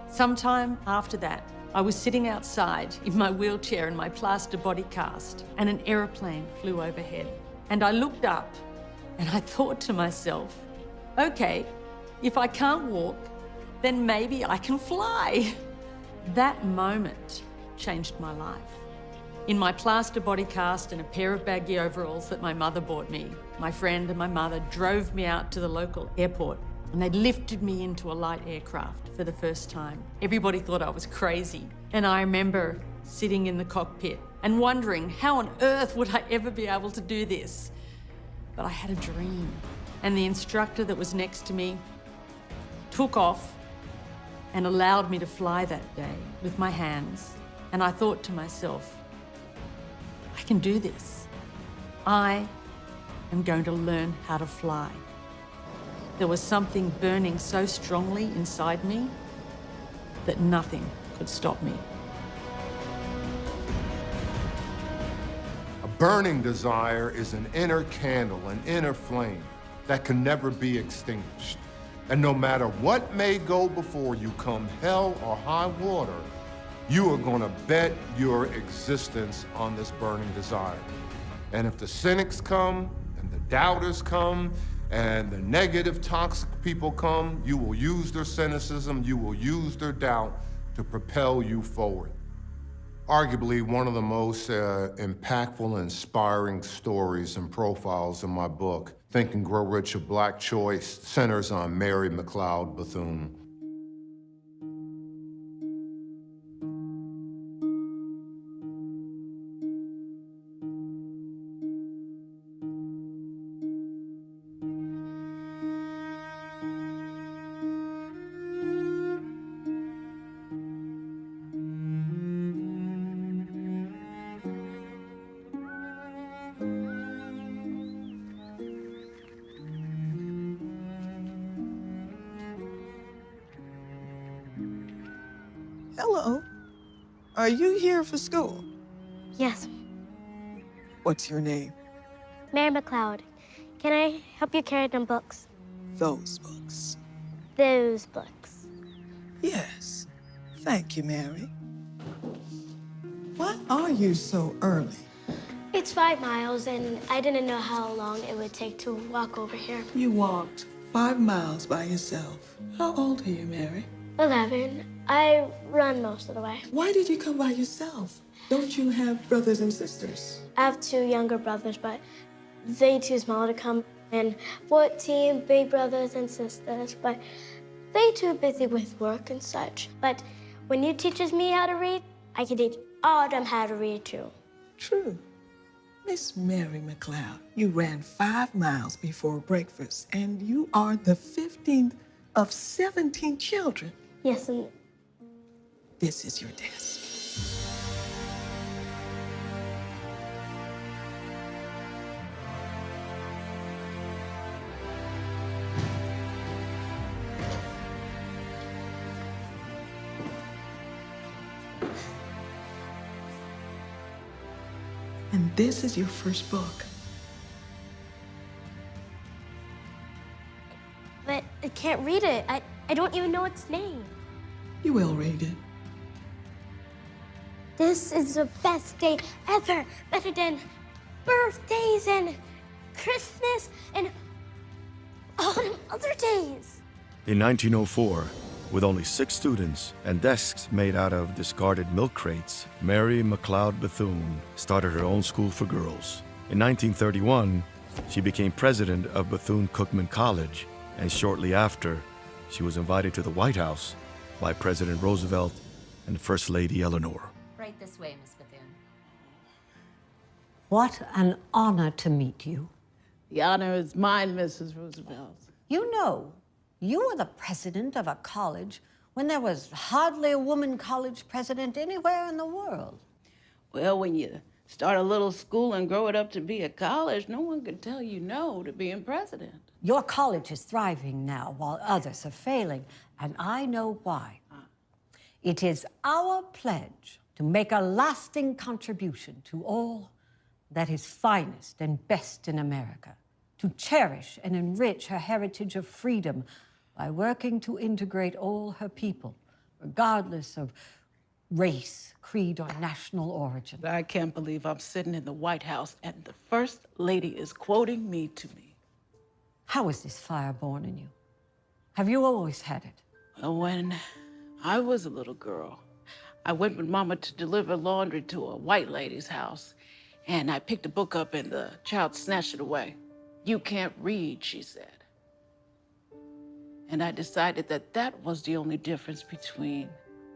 Sometime after that, I was sitting outside in my wheelchair in my plaster body cast, and an aeroplane flew overhead. And I looked up and I thought to myself, okay, if I can't walk, then maybe I can fly. That moment changed my life. In my plaster body cast and a pair of baggy overalls that my mother bought me, my friend and my mother drove me out to the local airport, and they lifted me into a light aircraft for the first time. Everybody thought I was crazy, and I remember sitting in the cockpit and wondering how on earth would I ever be able to do this? But I had a dream, and the instructor that was next to me took off and allowed me to fly that day with my hands. And I thought to myself, I can do this. I am going to learn how to fly. There was something burning so strongly inside me that nothing could stop me. A burning desire is an inner candle, an inner flame that can never be extinguished. And no matter what may go before you, come hell or high water, you are going to bet your existence on this burning desire. And if the cynics come, and the doubters come, And the negative, toxic people come, you will use their cynicism, you will use their doubt to propel you forward. Arguably, one of the most impactful and inspiring stories and profiles in my book, Think and Grow Rich, A Black Choice, centers on Mary McLeod Bethune. Hello. Are you here for school? Yes, What's your name? Mary McLeod. Can I help you carry them books? Those books. Those books. Yes. Thank you, Mary. Why are you so early? It's 5 miles, and I didn't know how long it would take to walk over here. You walked 5 miles by yourself. How old are you, Mary? 11. I run most of the way. Why did you come by yourself? Don't you have brothers and sisters? I have 2 younger brothers, but they too small to come. And 14 big brothers and sisters, but they too busy with work and such. But when you teaches me how to read, I can teach all of them how to read too. True. Miss Mary McLeod, you ran 5 miles before breakfast, and you are the 15th of 17 children. Yes, and this is your desk. And this is your first book. but I can't read it. I don't even know its name. You will read it. This is the best day ever, better than birthdays and Christmas and all them other days. In 1904, with only 6 students and desks made out of discarded milk crates, Mary McLeod Bethune started her own school for girls. In 1931, she became president of Bethune-Cookman College, and shortly after, she was invited to the White House by President Roosevelt and First Lady Eleanor. Right this way, Miss Bethune. What an honor to meet you. The honor is mine, Mrs. Roosevelt. You know, you were the president of a college when there was hardly a woman college president anywhere in the world. Well, when you start a little school and grow it up to be a college, no one could tell you no to being president. Your college is thriving now while others are failing, and I know why. It is our pledge to make a lasting contribution to all that is finest and best in America, to cherish and enrich her heritage of freedom by working to integrate all her people, regardless of race, creed, or national origin. I can't believe I'm sitting in the White House and the First Lady is quoting me to me. How is this fire born in you? Have you always had it? Well, when I was a little girl, I went with Mama to deliver laundry to a white lady's house, and I picked a book up and the child snatched it away. "You can't read," she said. And I decided that that was the only difference between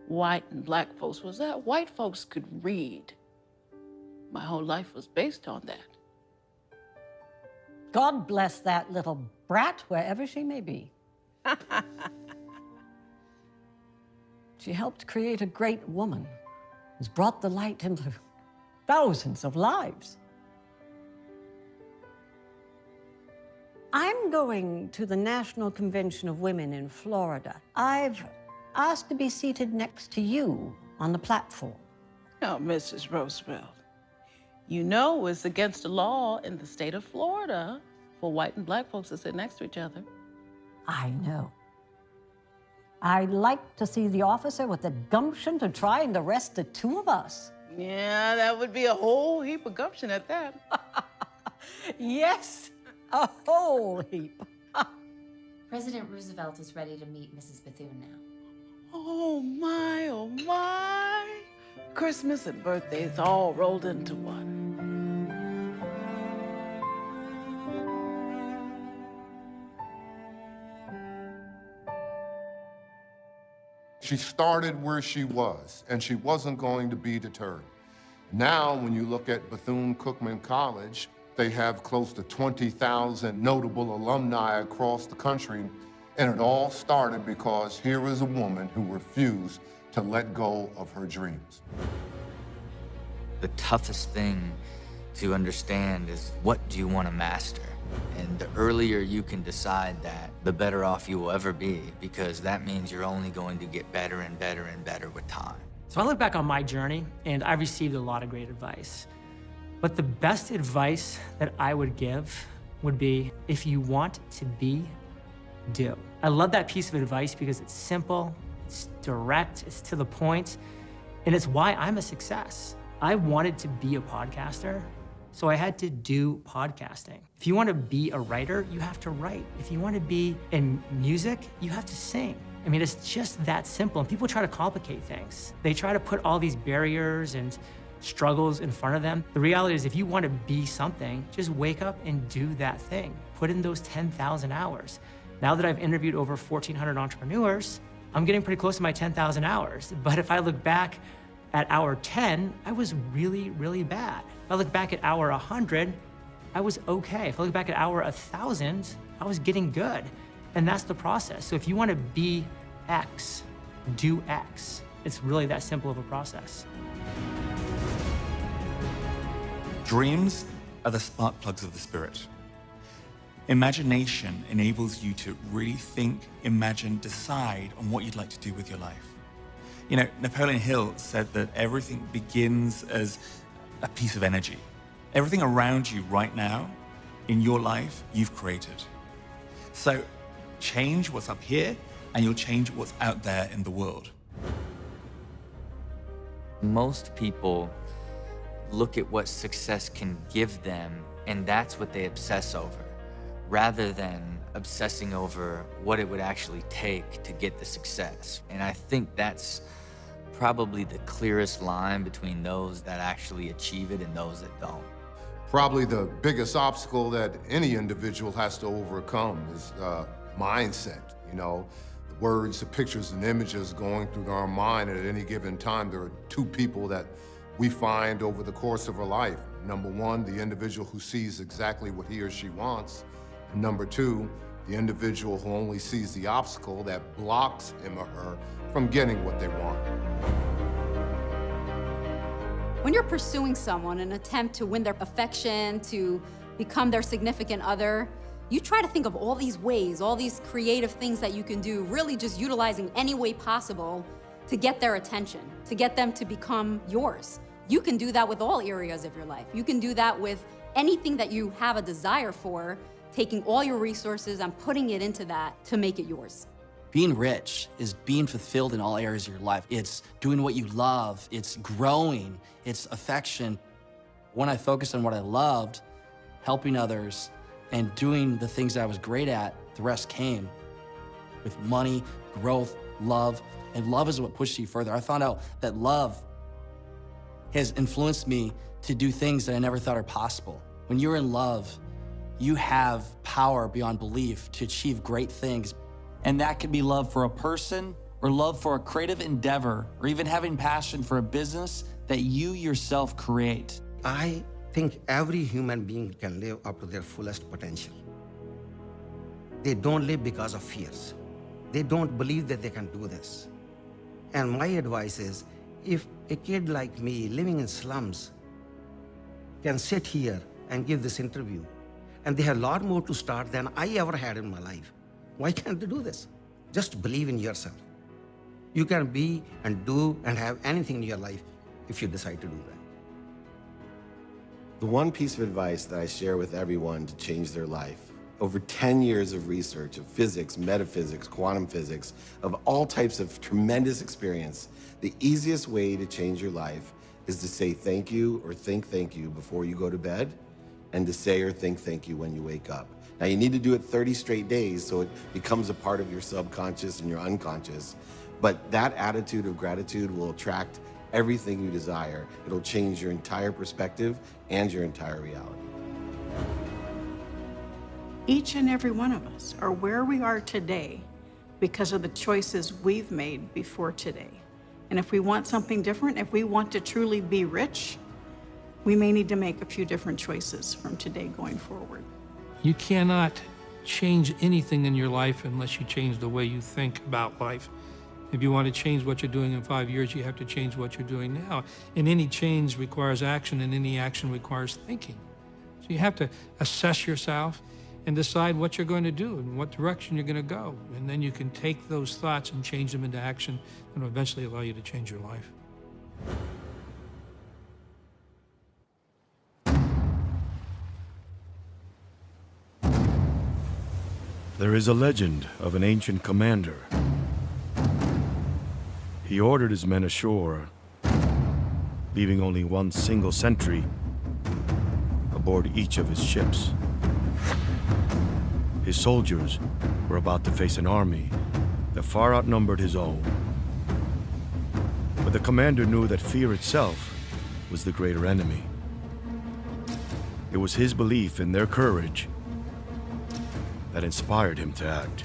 white and black folks, was that white folks could read. My whole life was based on that. God bless that little brat, wherever she may be. She helped create a great woman who's brought the light into thousands of lives. I'm going to the National Convention of Women in Florida. I've asked to be seated next to you on the platform. Now, Mrs. Roosevelt, you know it's against the law in the state of Florida for white and black folks to sit next to each other. I know. I'd like to see the officer with the gumption to try and arrest the 2 of us. Yeah, that would be a whole heap of gumption at that. Yes. A whole heap. President Roosevelt is ready to meet Mrs. Bethune now. Oh my, oh my. Christmas and birthdays all rolled into one. She started where she was, and she wasn't going to be deterred. Now, when you look at Bethune-Cookman College, they have close to 20,000 notable alumni across the country, and it all started because here is a woman who refused to let go of her dreams. The toughest thing to understand is, what do you want to master? And the earlier you can decide that, the better off you will ever be, because that means you're only going to get better and better and better with time. So I look back on my journey, and I received a lot of great advice. But the best advice that I would give would be, if you want to be, do. I love that piece of advice because it's simple, it's direct, it's to the point, and it's why I'm a success. I wanted to be a podcaster, so I had to do podcasting. If you want to be a writer, you have to write. If you want to be in music, you have to sing. I mean, it's just that simple. And people try to complicate things. They try to put all these barriers and struggles in front of them. The reality is, if you want to be something, just wake up and do that thing. Put in those 10,000 hours. Now that I've interviewed over 1,400 entrepreneurs, I'm getting pretty close to my 10,000 hours. But if I look back at hour 10, I was really, really bad. If I look back at hour 100, I was okay. If I look back at hour 1,000, I was getting good. And that's the process. So if you want to be X, do X. It's really that simple of a process. Dreams are the spark plugs of the spirit. Imagination enables you to really think, imagine, decide on what you'd like to do with your life. You know, Napoleon Hill said that everything begins as a piece of energy. Everything around you right now, in your life, you've created. So change what's up here, and you'll change what's out there in the world. Most people look at what success can give them, and that's what they obsess over, rather than obsessing over what it would actually take to get the success. And I think that's probably the clearest line between those that actually achieve it and those that don't. Probably the biggest obstacle that any individual has to overcome is mindset. You know, the words, the pictures, and images going through our mind at any given time. There are two people that we find over the course of our life. Number one, the individual who sees exactly what he or she wants. And number two, the individual who only sees the obstacle that blocks him or her from getting what they want. When you're pursuing someone in an attempt to win their affection, to become their significant other, you try to think of all these ways, all these creative things that you can do, really just utilizing any way possible to get their attention, to get them to become yours. You can do that with all areas of your life. You can do that with anything that you have a desire for, taking all your resources and putting it into that to make it yours. Being rich is being fulfilled in all areas of your life. It's doing what you love, it's growing, it's affection. When I focused on what I loved, helping others, and doing the things that I was great at, the rest came. With money, growth, love, and love is what pushes you further. I found out that love has influenced me to do things that I never thought are possible. When you're in love, you have power beyond belief to achieve great things. And that could be love for a person, or love for a creative endeavor, or even having passion for a business that you yourself create. I think every human being can live up to their fullest potential. They don't live because of fears. They don't believe that they can do this. And my advice is, if a kid like me living in slums can sit here and give this interview, and they have a lot more to start than I ever had in my life, why can't they do this? Just believe in yourself. You can be and do and have anything in your life if you decide to do that. The one piece of advice that I share with everyone to change their life, over 10 years of research of physics, metaphysics, quantum physics, of all types of tremendous experience, the easiest way to change your life is to say thank you or think thank you before you go to bed, and to say or think thank you when you wake up. Now, you need to do it 30 straight days so it becomes a part of your subconscious and your unconscious. But that attitude of gratitude will attract everything you desire. It'll change your entire perspective and your entire reality. Each and every one of us are where we are today because of the choices we've made before today. And if we want something different, if we want to truly be rich, we may need to make a few different choices from today going forward. You cannot change anything in your life unless you change the way you think about life. If you want to change what you're doing in 5 years, you have to change what you're doing now. And any change requires action, and any action requires thinking. So you have to assess yourself and decide what you're going to do and what direction you're going to go. And then you can take those thoughts and change them into action, and will eventually allow you to change your life. There is a legend of an ancient commander. He ordered his men ashore, leaving only one single sentry aboard each of his ships. His soldiers were about to face an army that far outnumbered his own. But the commander knew that fear itself was the greater enemy. It was his belief in their courage that inspired him to act,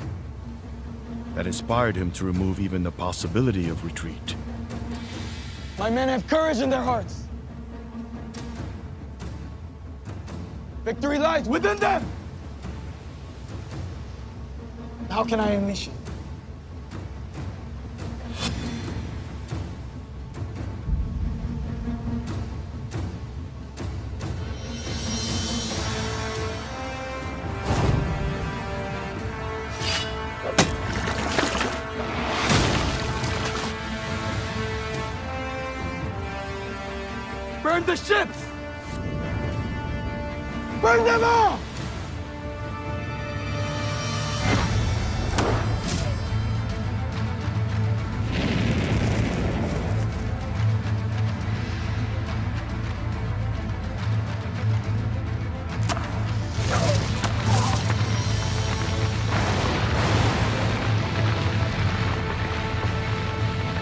that inspired him to remove even the possibility of retreat. My men have courage in their hearts. Victory lies within them. How can I unleash it? Burn the ships! Burn them all!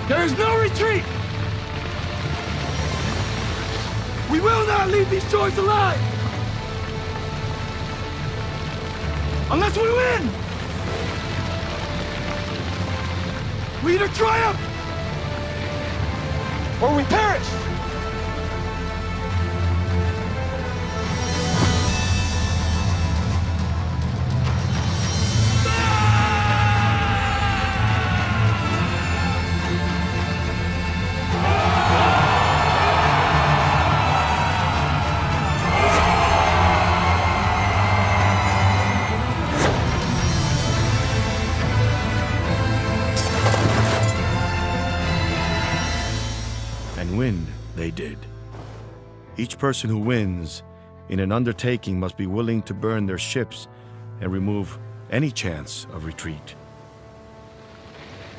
There is no retreat! We will not leave these shores alive! Unless we win! We either triumph or we perish! Win, they did. Each person who wins in an undertaking must be willing to burn their ships and remove any chance of retreat.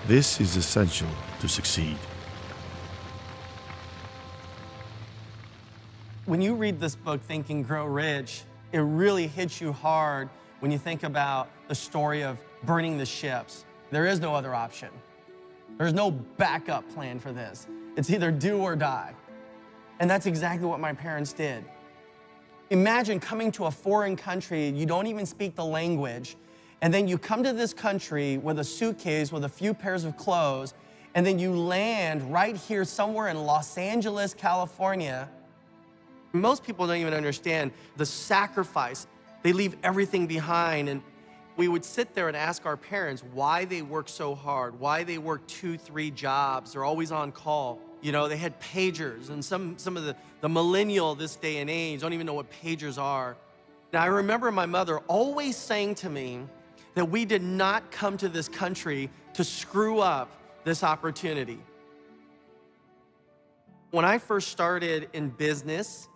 This is essential to succeed. When you read this book, Think and Grow Rich, it really hits you hard when you think about the story of burning the ships. There is no other option. There's no backup plan for this. It's either do or die. And that's exactly what my parents did. Imagine coming to a foreign country, you don't even speak the language, and then you come to this country with a suitcase with a few pairs of clothes, and then you land right here somewhere in Los Angeles, California. Most people don't even understand the sacrifice. They leave everything behind, and we would sit there and ask our parents why they work so hard, why they work 2, 3 jobs. They're always on call. You know, they had pagers, and some of the millennial this day and age don't even know what pagers are. Now, I remember my mother always saying to me that we did not come to this country to screw up this opportunity. When I first started in business,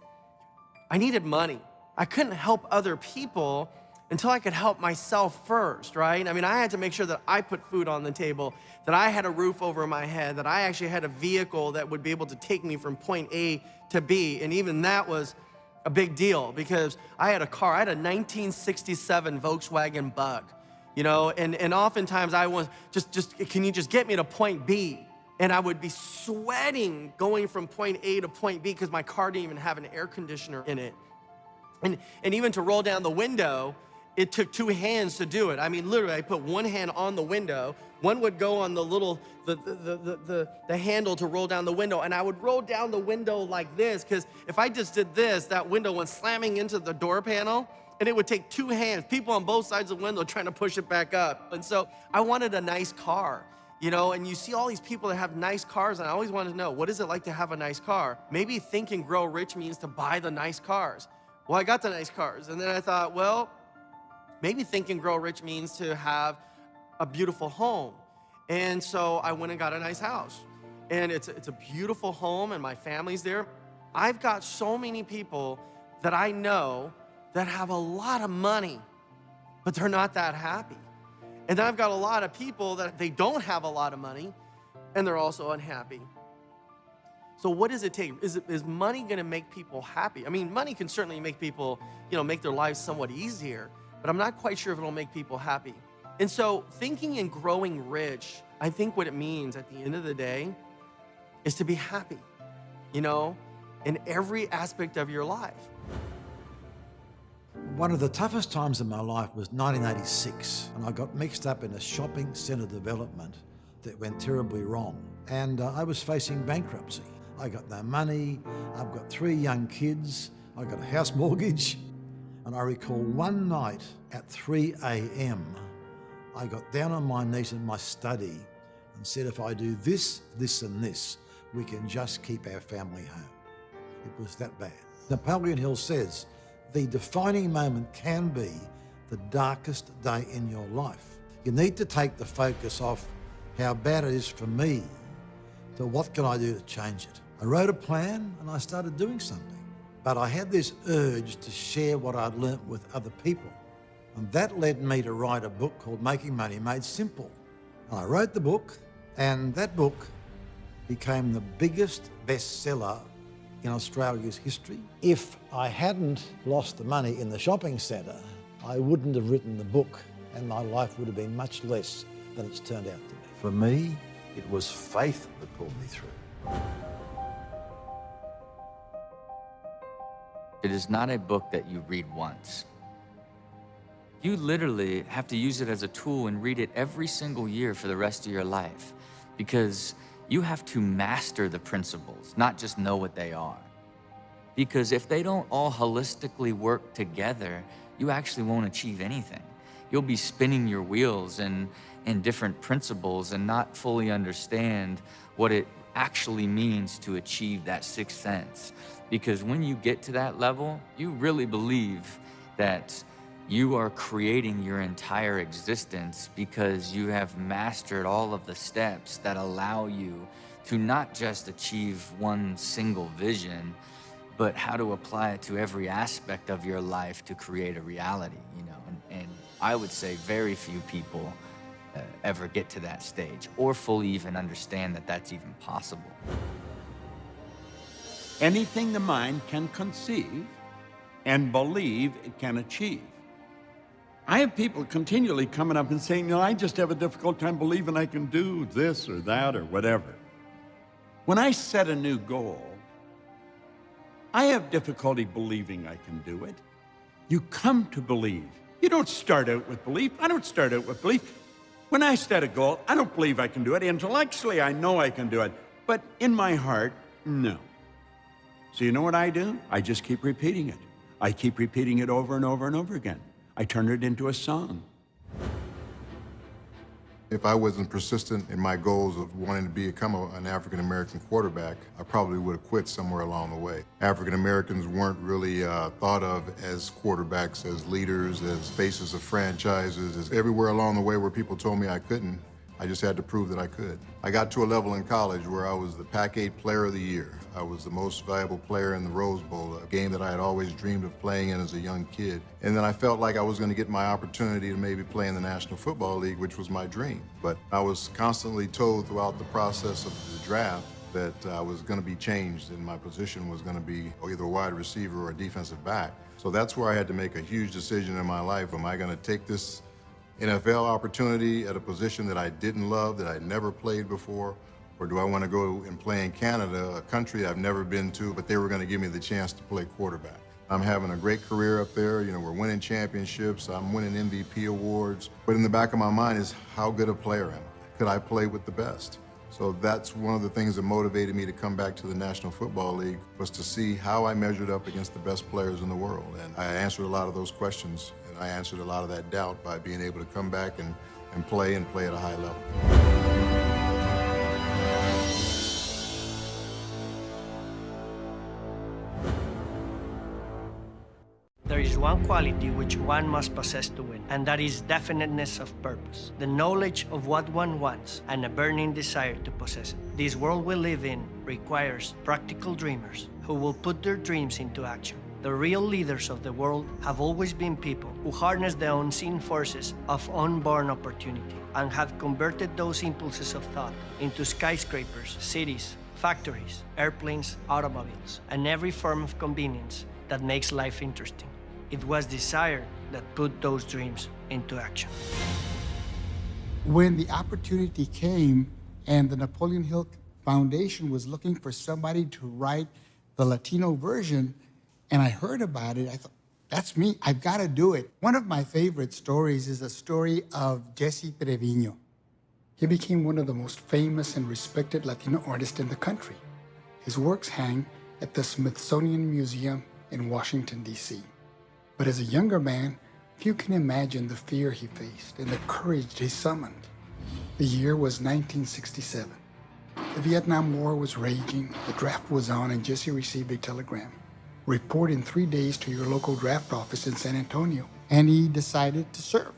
I needed money. I couldn't help other people until I could help myself first, right? I mean, I had to make sure that I put food on the table, that I had a roof over my head, that I actually had a vehicle that would be able to take me from point A to B. And even that was a big deal because I had a car. I had a 1967 Volkswagen Bug, you know, and oftentimes I was just can you just get me to point B? And I would be sweating going from point A to point B because my car didn't even have an air conditioner in it. And even to roll down the window, it took two hands to do it. I mean, literally, I put one hand on the window, one would go on the little, the handle to roll down the window, and I would roll down the window like this, because if I just did this, that window went slamming into the door panel, and it would take two hands, people on both sides of the window trying to push it back up. And so I wanted a nice car, you know, and you see all these people that have nice cars, and I always wanted to know, what is it like to have a nice car? Maybe Think and Grow Rich means to buy the nice cars. Well, I got the nice cars, and then I thought, well, maybe Think and Grow Rich means to have a beautiful home. And so I went and got a nice house. And it's a beautiful home, and my family's there. I've got so many people that I know that have a lot of money, but they're not that happy. And then I've got a lot of people that they don't have a lot of money, and they're also unhappy. So what does it take? Is money gonna make people happy? I mean, money can certainly make people, you know, make their lives somewhat easier, but I'm not quite sure if it'll make people happy. And so thinking and growing rich, I think what it means at the end of the day is to be happy, you know, in every aspect of your life. One of the toughest times in my life was 1986, and I got mixed up in a shopping centre development that went terribly wrong. And I was facing bankruptcy. I got no money, I've got 3 young kids, I got a house mortgage. And I recall one night at 3 a.m., I got down on my knees in my study and said, if I do this, this, and this, we can just keep our family home. It was that bad. Napoleon Hill says, the defining moment can be the darkest day in your life. You need to take the focus off how bad it is for me to what can I do to change it. I wrote a plan and I started doing something. But I had this urge to share what I'd learnt with other people. And that led me to write a book called Making Money Made Simple. And I wrote the book, and that book became the biggest bestseller in Australia's history. If I hadn't lost the money in the shopping centre, I wouldn't have written the book, and my life would have been much less than it's turned out to be. For me, it was faith that pulled me through. It is not a book that you read once. You literally have to use it as a tool and read it every single year for the rest of your life, because you have to master the principles, not just know what they are. Because if they don't all holistically work together, you actually won't achieve anything. You'll be spinning your wheels in different principles and not fully understand what it actually means to achieve that sixth sense. Because when you get to that level, you really believe that you are creating your entire existence because you have mastered all of the steps that allow you to not just achieve one single vision, but how to apply it to every aspect of your life to create a reality, you know. And I would say very few people ever get to that stage or fully even understand that that's even possible. Anything the mind can conceive and believe it can achieve. I have people continually coming up and saying, I just have a difficult time believing I can do this or that or whatever. When I set a new goal, I have difficulty believing I can do it. You come to believe. You don't start out with belief. I don't start out with belief. When I set a goal, I don't believe I can do it. Intellectually, I know I can do it. But in my heart, no. So you know what I do? I just keep repeating it. I keep repeating it over and over and over again. I turn it into a song. If I wasn't persistent in my goals of wanting to become an African-American quarterback, I probably would have quit somewhere along the way. African-Americans weren't really thought of as quarterbacks, as leaders, as faces of franchises, as everywhere along the way where people told me I couldn't, I just had to prove that I could. I got to a level in college where I was the Pac-8 Player of the Year. I was the most valuable player in the Rose Bowl, a game that I had always dreamed of playing in as a young kid. And then I felt like I was going to get my opportunity to maybe play in the National Football League, which was my dream. But I was constantly told throughout the process of the draft that I was going to be changed and my position was going to be either a wide receiver or a defensive back. So that's where I had to make a huge decision in my life. Am I going to take this NFL opportunity at a position that I didn't love, that I'd never played before? Or do I want to go and play in Canada, a country I've never been to, but they were going to give me the chance to play quarterback? I'm having a great career up there. You know, we're winning championships. I'm winning MVP awards. But in the back of my mind is, how good a player am I? Could I play with the best? So that's one of the things that motivated me to come back to the National Football League, was to see how I measured up against the best players in the world. And I answered a lot of those questions, and I answered a lot of that doubt by being able to come back and play at a high level. There is one quality which one must possess to win, and that is definiteness of purpose, the knowledge of what one wants, and a burning desire to possess it. This world we live in requires practical dreamers who will put their dreams into action. The real leaders of the world have always been people who harness the unseen forces of unborn opportunity and have converted those impulses of thought into skyscrapers, cities, factories, airplanes, automobiles, and every form of convenience that makes life interesting. It was desire that put those dreams into action. When the opportunity came and the Napoleon Hill Foundation was looking for somebody to write the Latino version, and I heard about it, I thought, that's me, I've got to do it. One of my favorite stories is a story of Jesse Treviño. He became one of the most famous and respected Latino artists in the country. His works hang at the Smithsonian Museum in Washington, D.C. But as a younger man, few can imagine the fear he faced and the courage he summoned. The year was 1967. The Vietnam War was raging, the draft was on, and Jesse received a telegram. Report in 3 days to your local draft office in San Antonio. And he decided to serve.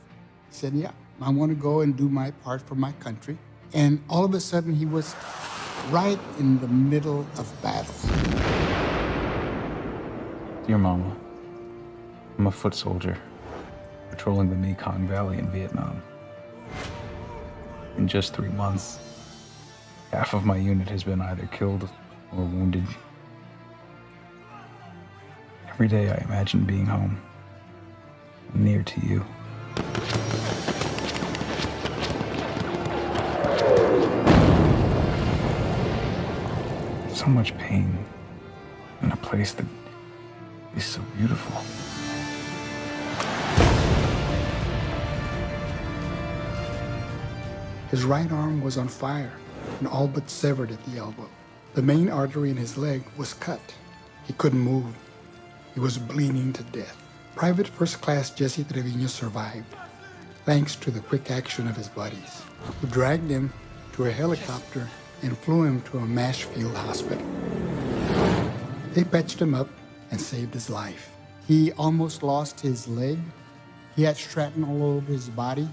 He said, yeah, I want to go and do my part for my country. And all of a sudden, he was right in the middle of battle. Dear Mama, I'm a foot soldier patrolling the Mekong Valley in Vietnam. In just 3 months, half of my unit has been either killed or wounded. Every day I imagine being home, near to you. So much pain in a place that is so beautiful. His right arm was on fire and all but severed at the elbow. The main artery in his leg was cut. He couldn't move. He was bleeding to death. Private First Class Jesse Treviño survived, thanks to the quick action of his buddies, who dragged him to a helicopter and flew him to a MASH field hospital. They patched him up and saved his life. He almost lost his leg. He had shrapnel all over his body.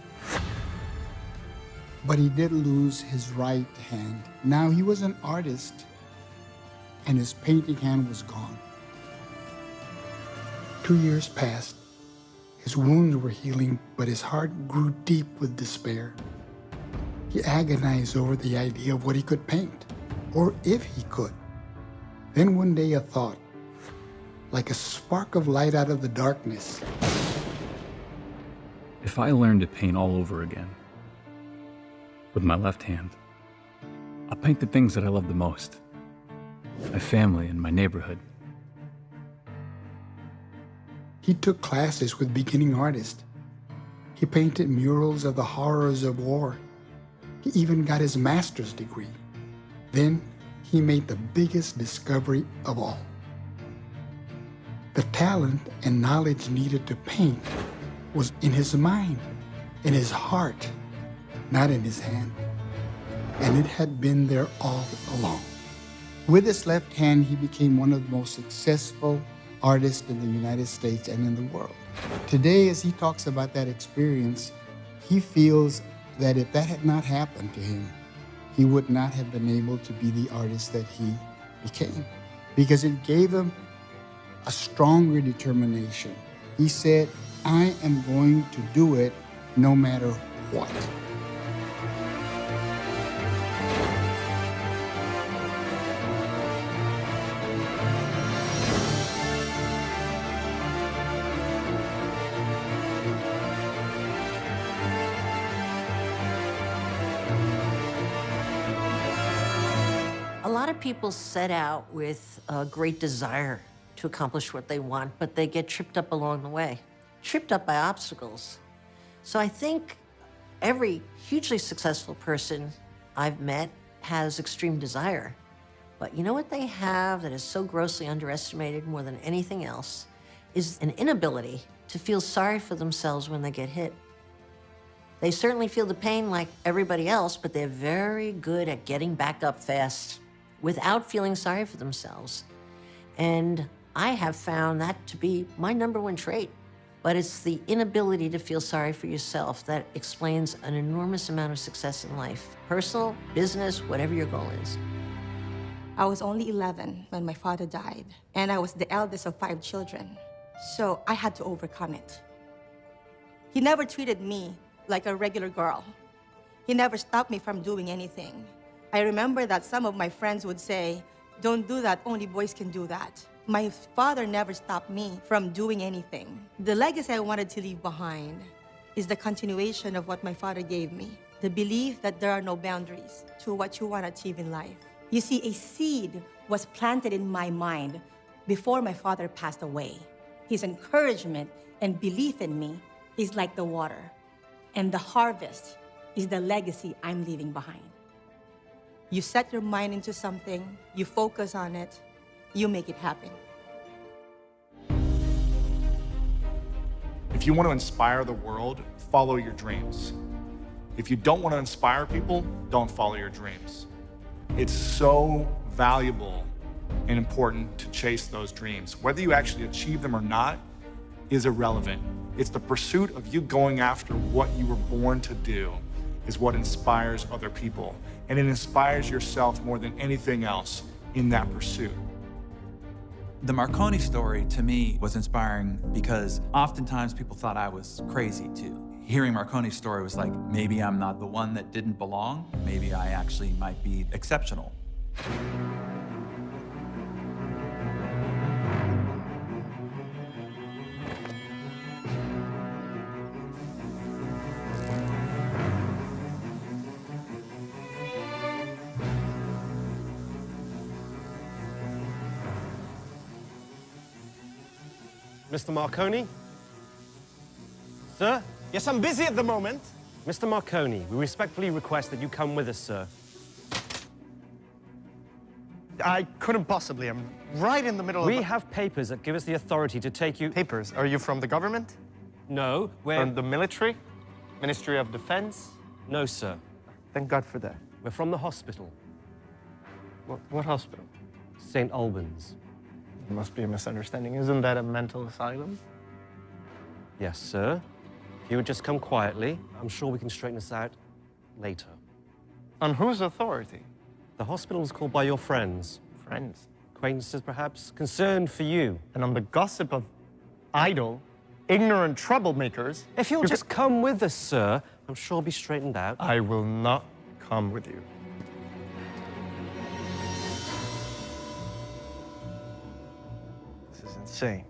But he did lose his right hand. Now he was an artist, and his painting hand was gone. 2 years passed. His wounds were healing, but his heart grew deep with despair. He agonized over the idea of what he could paint, or if he could. Then one day a thought, like a spark of light out of the darkness. If I learned to paint all over again, with my left hand, I'll paint the things that I love the most. My family and my neighborhood. He took classes with beginning artists. He painted murals of the horrors of war. He even got his master's degree. Then he made the biggest discovery of all. The talent and knowledge needed to paint was in his mind, in his heart, not in his hand. And it had been there all along. With his left hand, he became one of the most successful artists in the United States and in the world. Today, as he talks about that experience, he feels that if that had not happened to him, he would not have been able to be the artist that he became, because it gave him a stronger determination. He said, I am going to do it no matter what. people set out with a great desire to accomplish what they want, but they get tripped up along the way, tripped up by obstacles. So I think every hugely successful person I've met has extreme desire. But you know what they have that is so grossly underestimated more than anything else is an inability to feel sorry for themselves when they get hit. They certainly feel the pain like everybody else, but they're very good at getting back up fast without feeling sorry for themselves. And I have found that to be my #1 trait. But it's the inability to feel sorry for yourself that explains an enormous amount of success in life, personal, business, whatever your goal is. I was only 11 when my father died, and I was the eldest of 5 children, so I had to overcome it. He never treated me like a regular girl. He never stopped me from doing anything. I remember that some of my friends would say, "Don't do that, only boys can do that." My father never stopped me from doing anything. The legacy I wanted to leave behind is the continuation of what my father gave me, the belief that there are no boundaries to what you want to achieve in life. You see, a seed was planted in my mind before my father passed away. His encouragement and belief in me is like the water, and the harvest is the legacy I'm leaving behind. You set your mind into something, you focus on it, you make it happen. If you want to inspire the world, follow your dreams. If you don't want to inspire people, don't follow your dreams. It's so valuable and important to chase those dreams. Whether you actually achieve them or not is irrelevant. It's the pursuit of you going after what you were born to do is what inspires other people. And it inspires yourself more than anything else in that pursuit. The Marconi story, to me, was inspiring because oftentimes people thought I was crazy, too. Hearing Marconi's story was like, maybe I'm not the one that didn't belong. Maybe I actually might be exceptional. Mr. Marconi? Sir? Yes, I'm busy at the moment. Mr. Marconi, we respectfully request that you come with us, sir. I couldn't possibly. I'm right in the middle of... We have papers that give us the authority to take you... Papers? Are you from the government? No, we're... From the military? Ministry of Defense? No, sir. Thank God for that. We're from the hospital. What hospital? St. Albans. There must be a misunderstanding. Isn't that a mental asylum? Yes, sir. If you would just come quietly, I'm sure we can straighten this out later. On whose authority? The hospital is called by your friends. Friends? Acquaintances, perhaps? Concerned for you. And on the gossip of idle, ignorant troublemakers... If you'll just come with us, sir, I'm sure it'll be straightened out. I will not come with you. This is insane.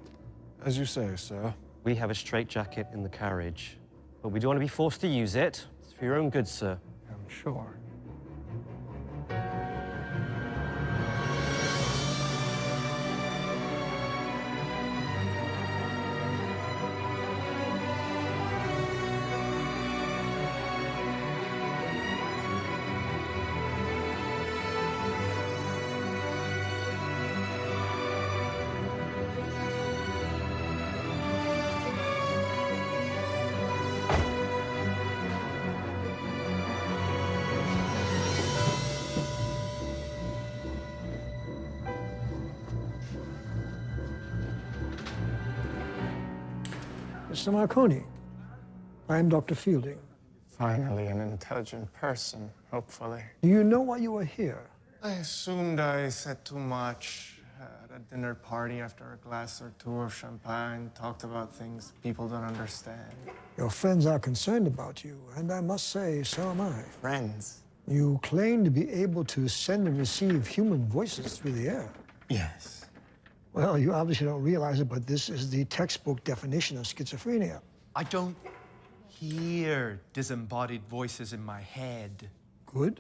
As you say, sir. We have a straitjacket in the carriage, but we don't want to be forced to use it. It's for your own good, sir. I'm sure. Mr. Marconi, I am Dr. Fielding. Finally, an intelligent person, hopefully. Do you know why you are here? I assumed I said too much at a dinner party after a glass or two of champagne, talked about things people don't understand. Your friends are concerned about you, and I must say, so am I. Friends? You claim to be able to send and receive human voices through the air. Yes. Well, you obviously don't realize it, but this is the textbook definition of schizophrenia. I don't hear disembodied voices in my head. Good.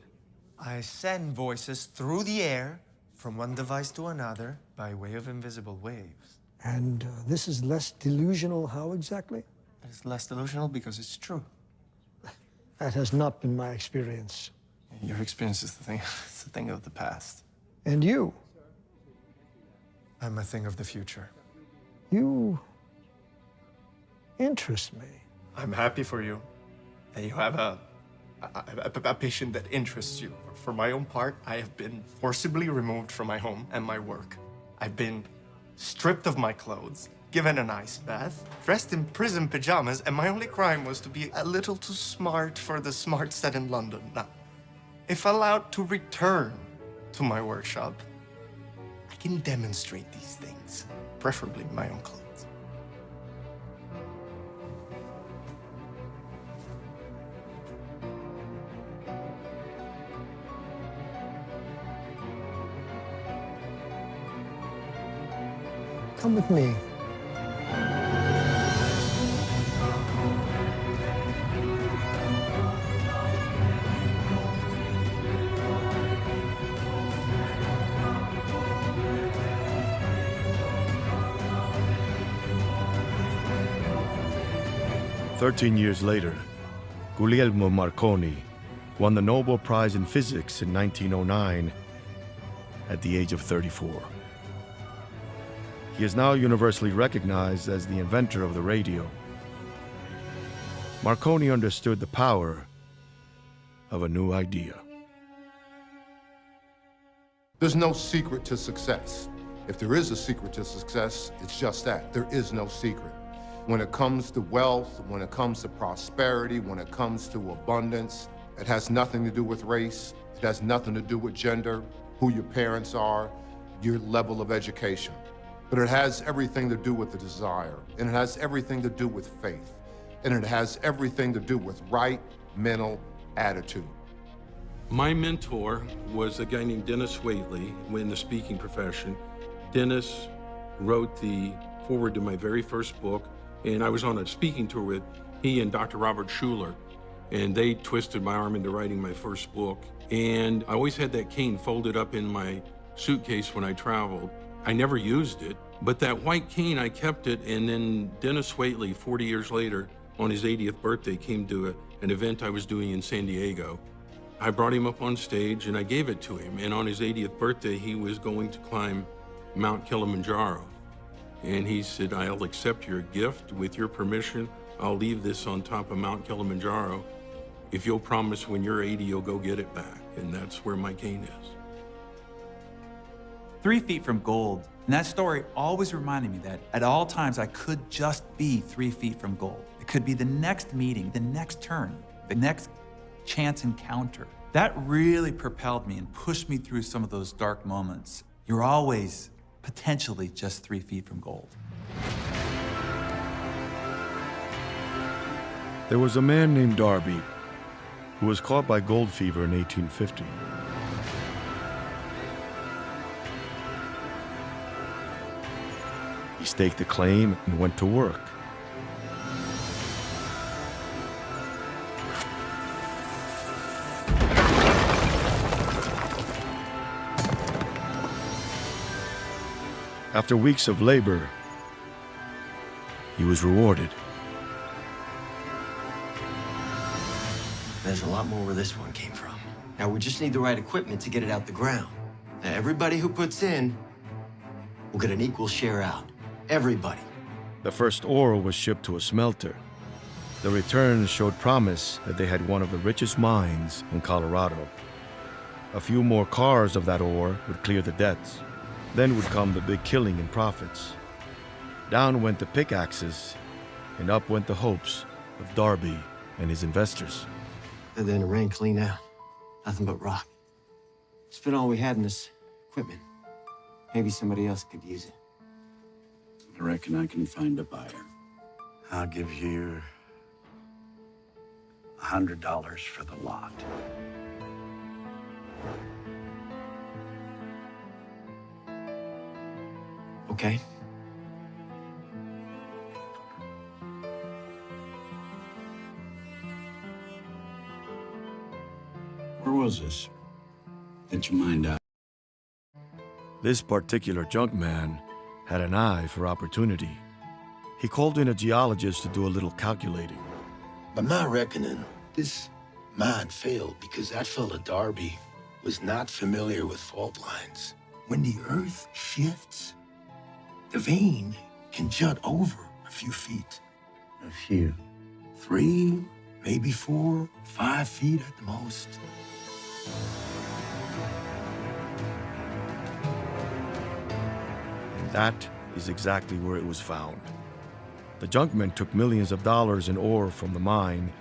I send voices through the air from one device to another by way of invisible waves. And this is less delusional, how exactly? It's less delusional because it's true. That has not been my experience. Your experience is the thing, it's a thing of the past. And you? I'm a thing of the future. You interest me. I'm happy for you that you have a patient that interests you. For my own part, I have been forcibly removed from my home and my work. I've been stripped of my clothes, given an ice bath, dressed in prison pajamas, and my only crime was to be a little too smart for the smart set in London. Now, if allowed to return to my workshop, I can demonstrate these things, preferably in my own clothes. Come with me. "13 years later, Guglielmo Marconi won the Nobel Prize in Physics in 1909 at the age of 34. He is now universally recognized as the inventor of the radio. Marconi understood the power of a new idea. There's no secret to success. If there is a secret to success, it's just that. There is no secret. When it comes to wealth, when it comes to prosperity, when it comes to abundance, it has nothing to do with race. It has nothing to do with gender, who your parents are, your level of education. But it has everything to do with the desire, and it has everything to do with faith, and it has everything to do with right mental attitude. My mentor was a guy named Dennis Waitley in the speaking profession. Dennis wrote the foreword to my very first book, and I was on a speaking tour with he and Dr. Robert Schuller, and they twisted my arm into writing my first book. And I always had that cane folded up in my suitcase when I traveled. I never used it, but that white cane, I kept it, and then Dennis Waitley, 40 years later, on his 80th birthday, came to an event I was doing in San Diego. I brought him up on stage and I gave it to him, and on his 80th birthday, he was going to climb Mount Kilimanjaro. And he said, "I'll accept your gift. With your permission, I'll leave this on top of Mount Kilimanjaro. If you'll promise when you're 80, you'll go get it back." And that's where my cane is. 3 feet from gold. And that story always reminded me that at all times I could just be 3 feet from gold. It could be the next meeting, the next turn, the next chance encounter. That really propelled me and pushed me through some of those dark moments. You're always potentially just 3 feet from gold. There was a man named Darby who was caught by gold fever in 1850. He staked a claim and went to work. After weeks of labor, he was rewarded. There's a lot more where this one came from. Now we just need the right equipment to get it out the ground. Now everybody who puts in will get an equal share out. Everybody. The first ore was shipped to a smelter. The returns showed promise that they had one of the richest mines in Colorado. A few more cars of that ore would clear the debts. Then would come the big killing in profits. Down went the pickaxes, and up went the hopes of Darby and his investors. And then it ran clean out. Nothing but rock. Spent all we had in this equipment. Maybe somebody else could use it. I reckon I can find a buyer. I'll give you $100 for the lot. Okay. Where was this? Did you mind out? This particular junk man had an eye for opportunity. He called in a geologist to do a little calculating. By my reckoning, this mine failed because that fella Darby was not familiar with fault lines. When the earth shifts, the vein can jut over a few feet. A few. 3, maybe 4, 5 feet at the most. And that is exactly where it was found. The junkman took millions of dollars in ore from the mine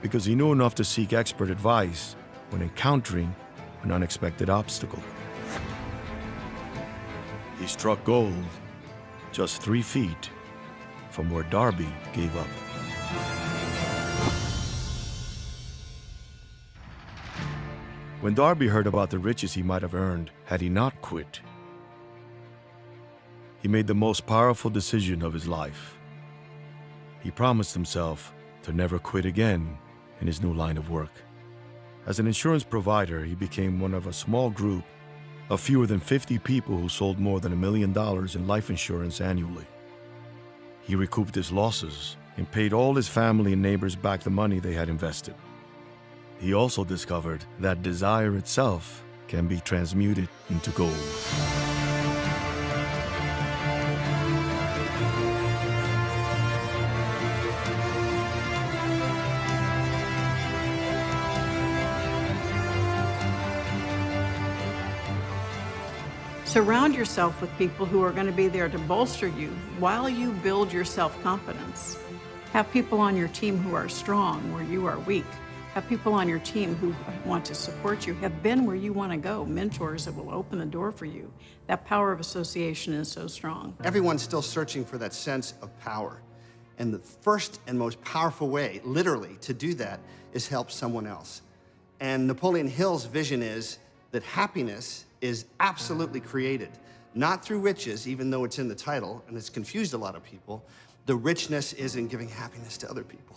because he knew enough to seek expert advice when encountering an unexpected obstacle. He struck gold just 3 feet from where Darby gave up. When Darby heard about the riches he might have earned had he not quit, he made the most powerful decision of his life. He promised himself to never quit again in his new line of work. As an insurance provider, he became one of a small group of fewer than 50 people who sold more than $1 million in life insurance annually. He recouped his losses and paid all his family and neighbors back the money they had invested. He also discovered that desire itself can be transmuted into gold. Surround yourself with people who are going to be there to bolster you while you build your self-confidence. Have people on your team who are strong where you are weak. Have people on your team who want to support you, have been where you want to go, mentors that will open the door for you. That power of association is so strong. Everyone's still searching for that sense of power. And the first and most powerful way, literally, to do that is help someone else. And Napoleon Hill's vision is that happiness is absolutely created, not through riches, even though it's in the title, and it's confused a lot of people. The richness is in giving happiness to other people,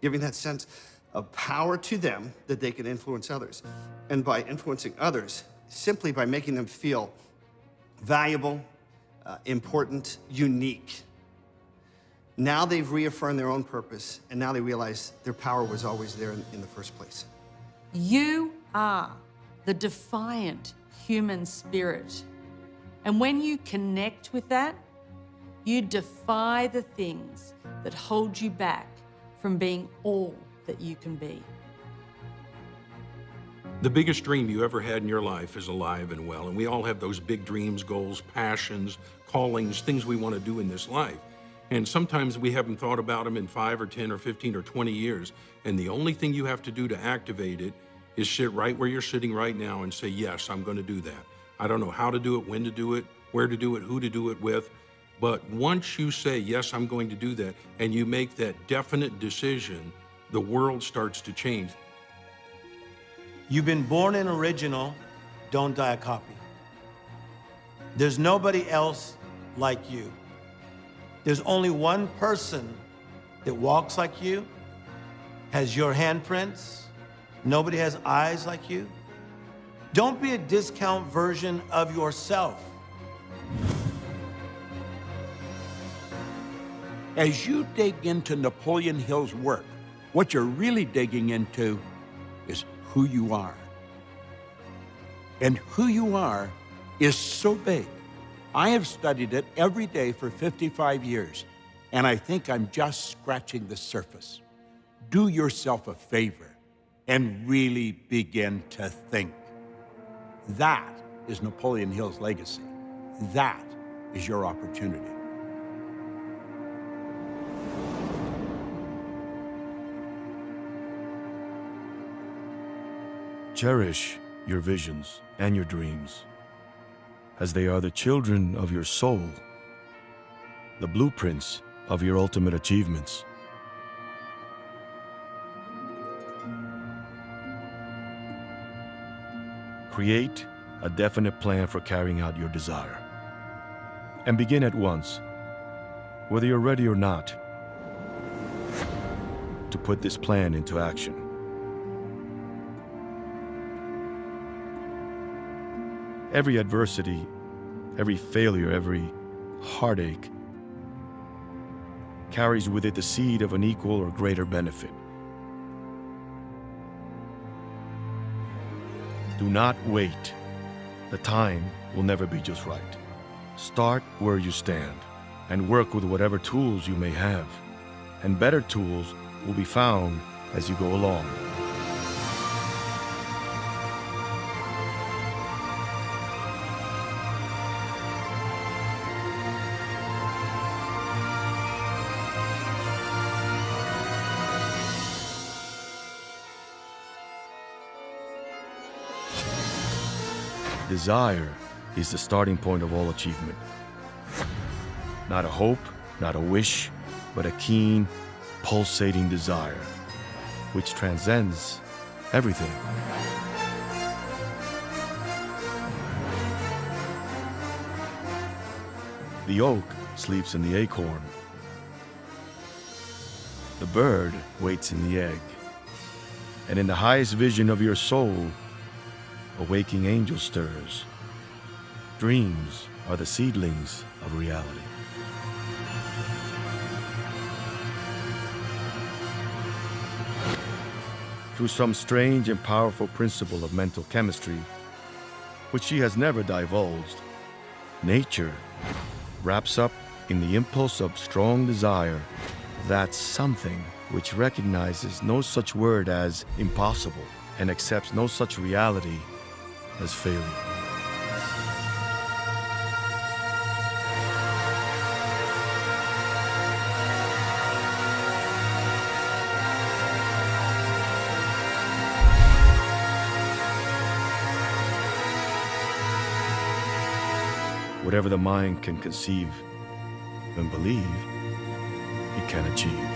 giving that sense of power to them that they can influence others. And by influencing others, simply by making them feel valuable, important, unique. Now they've reaffirmed their own purpose, and now they realize their power was always there in the first place. You are the defiant human spirit. And when you connect with that, you defy the things that hold you back from being all that you can be. The biggest dream you ever had in your life is alive and well, and we all have those big dreams, goals, passions, callings, things we want to do in this life. And sometimes we haven't thought about them in 5 or 10 or 15 or 20 years, and the only thing you have to do to activate it is sit right where you're sitting right now and say, yes, I'm going to do that. I don't know how to do it, when to do it, where to do it, who to do it with, but once you say, yes, I'm going to do that, and you make that definite decision, the world starts to change. You've been born an original, don't die a copy. There's nobody else like you. There's only one person that walks like you, has your handprints. Nobody has eyes like you. Don't be a discount version of yourself. As you dig into Napoleon Hill's work, what you're really digging into is who you are. And who you are is so big. I have studied it every day for 55 years, and I think I'm just scratching the surface. Do yourself a favor and really begin to think. That is Napoleon Hill's legacy. That is your opportunity. Cherish your visions and your dreams, as they are the children of your soul, the blueprints of your ultimate achievements. Create a definite plan for carrying out your desire. And begin at once, whether you're ready or not, to put this plan into action. Every adversity, every failure, every heartache carries with it the seed of an equal or greater benefit. Do not wait. The time will never be just right. Start where you stand and work with whatever tools you may have, and better tools will be found as you go along. Desire is the starting point of all achievement. Not a hope, not a wish, but a keen, pulsating desire, which transcends everything. The oak sleeps in the acorn. The bird waits in the egg. And in the highest vision of your soul, a waking angel stirs. Dreams are the seedlings of reality. Through some strange and powerful principle of mental chemistry, which she has never divulged, nature wraps up in the impulse of strong desire that something which recognizes no such word as impossible and accepts no such reality as failure. Whatever the mind can conceive and believe, it can achieve.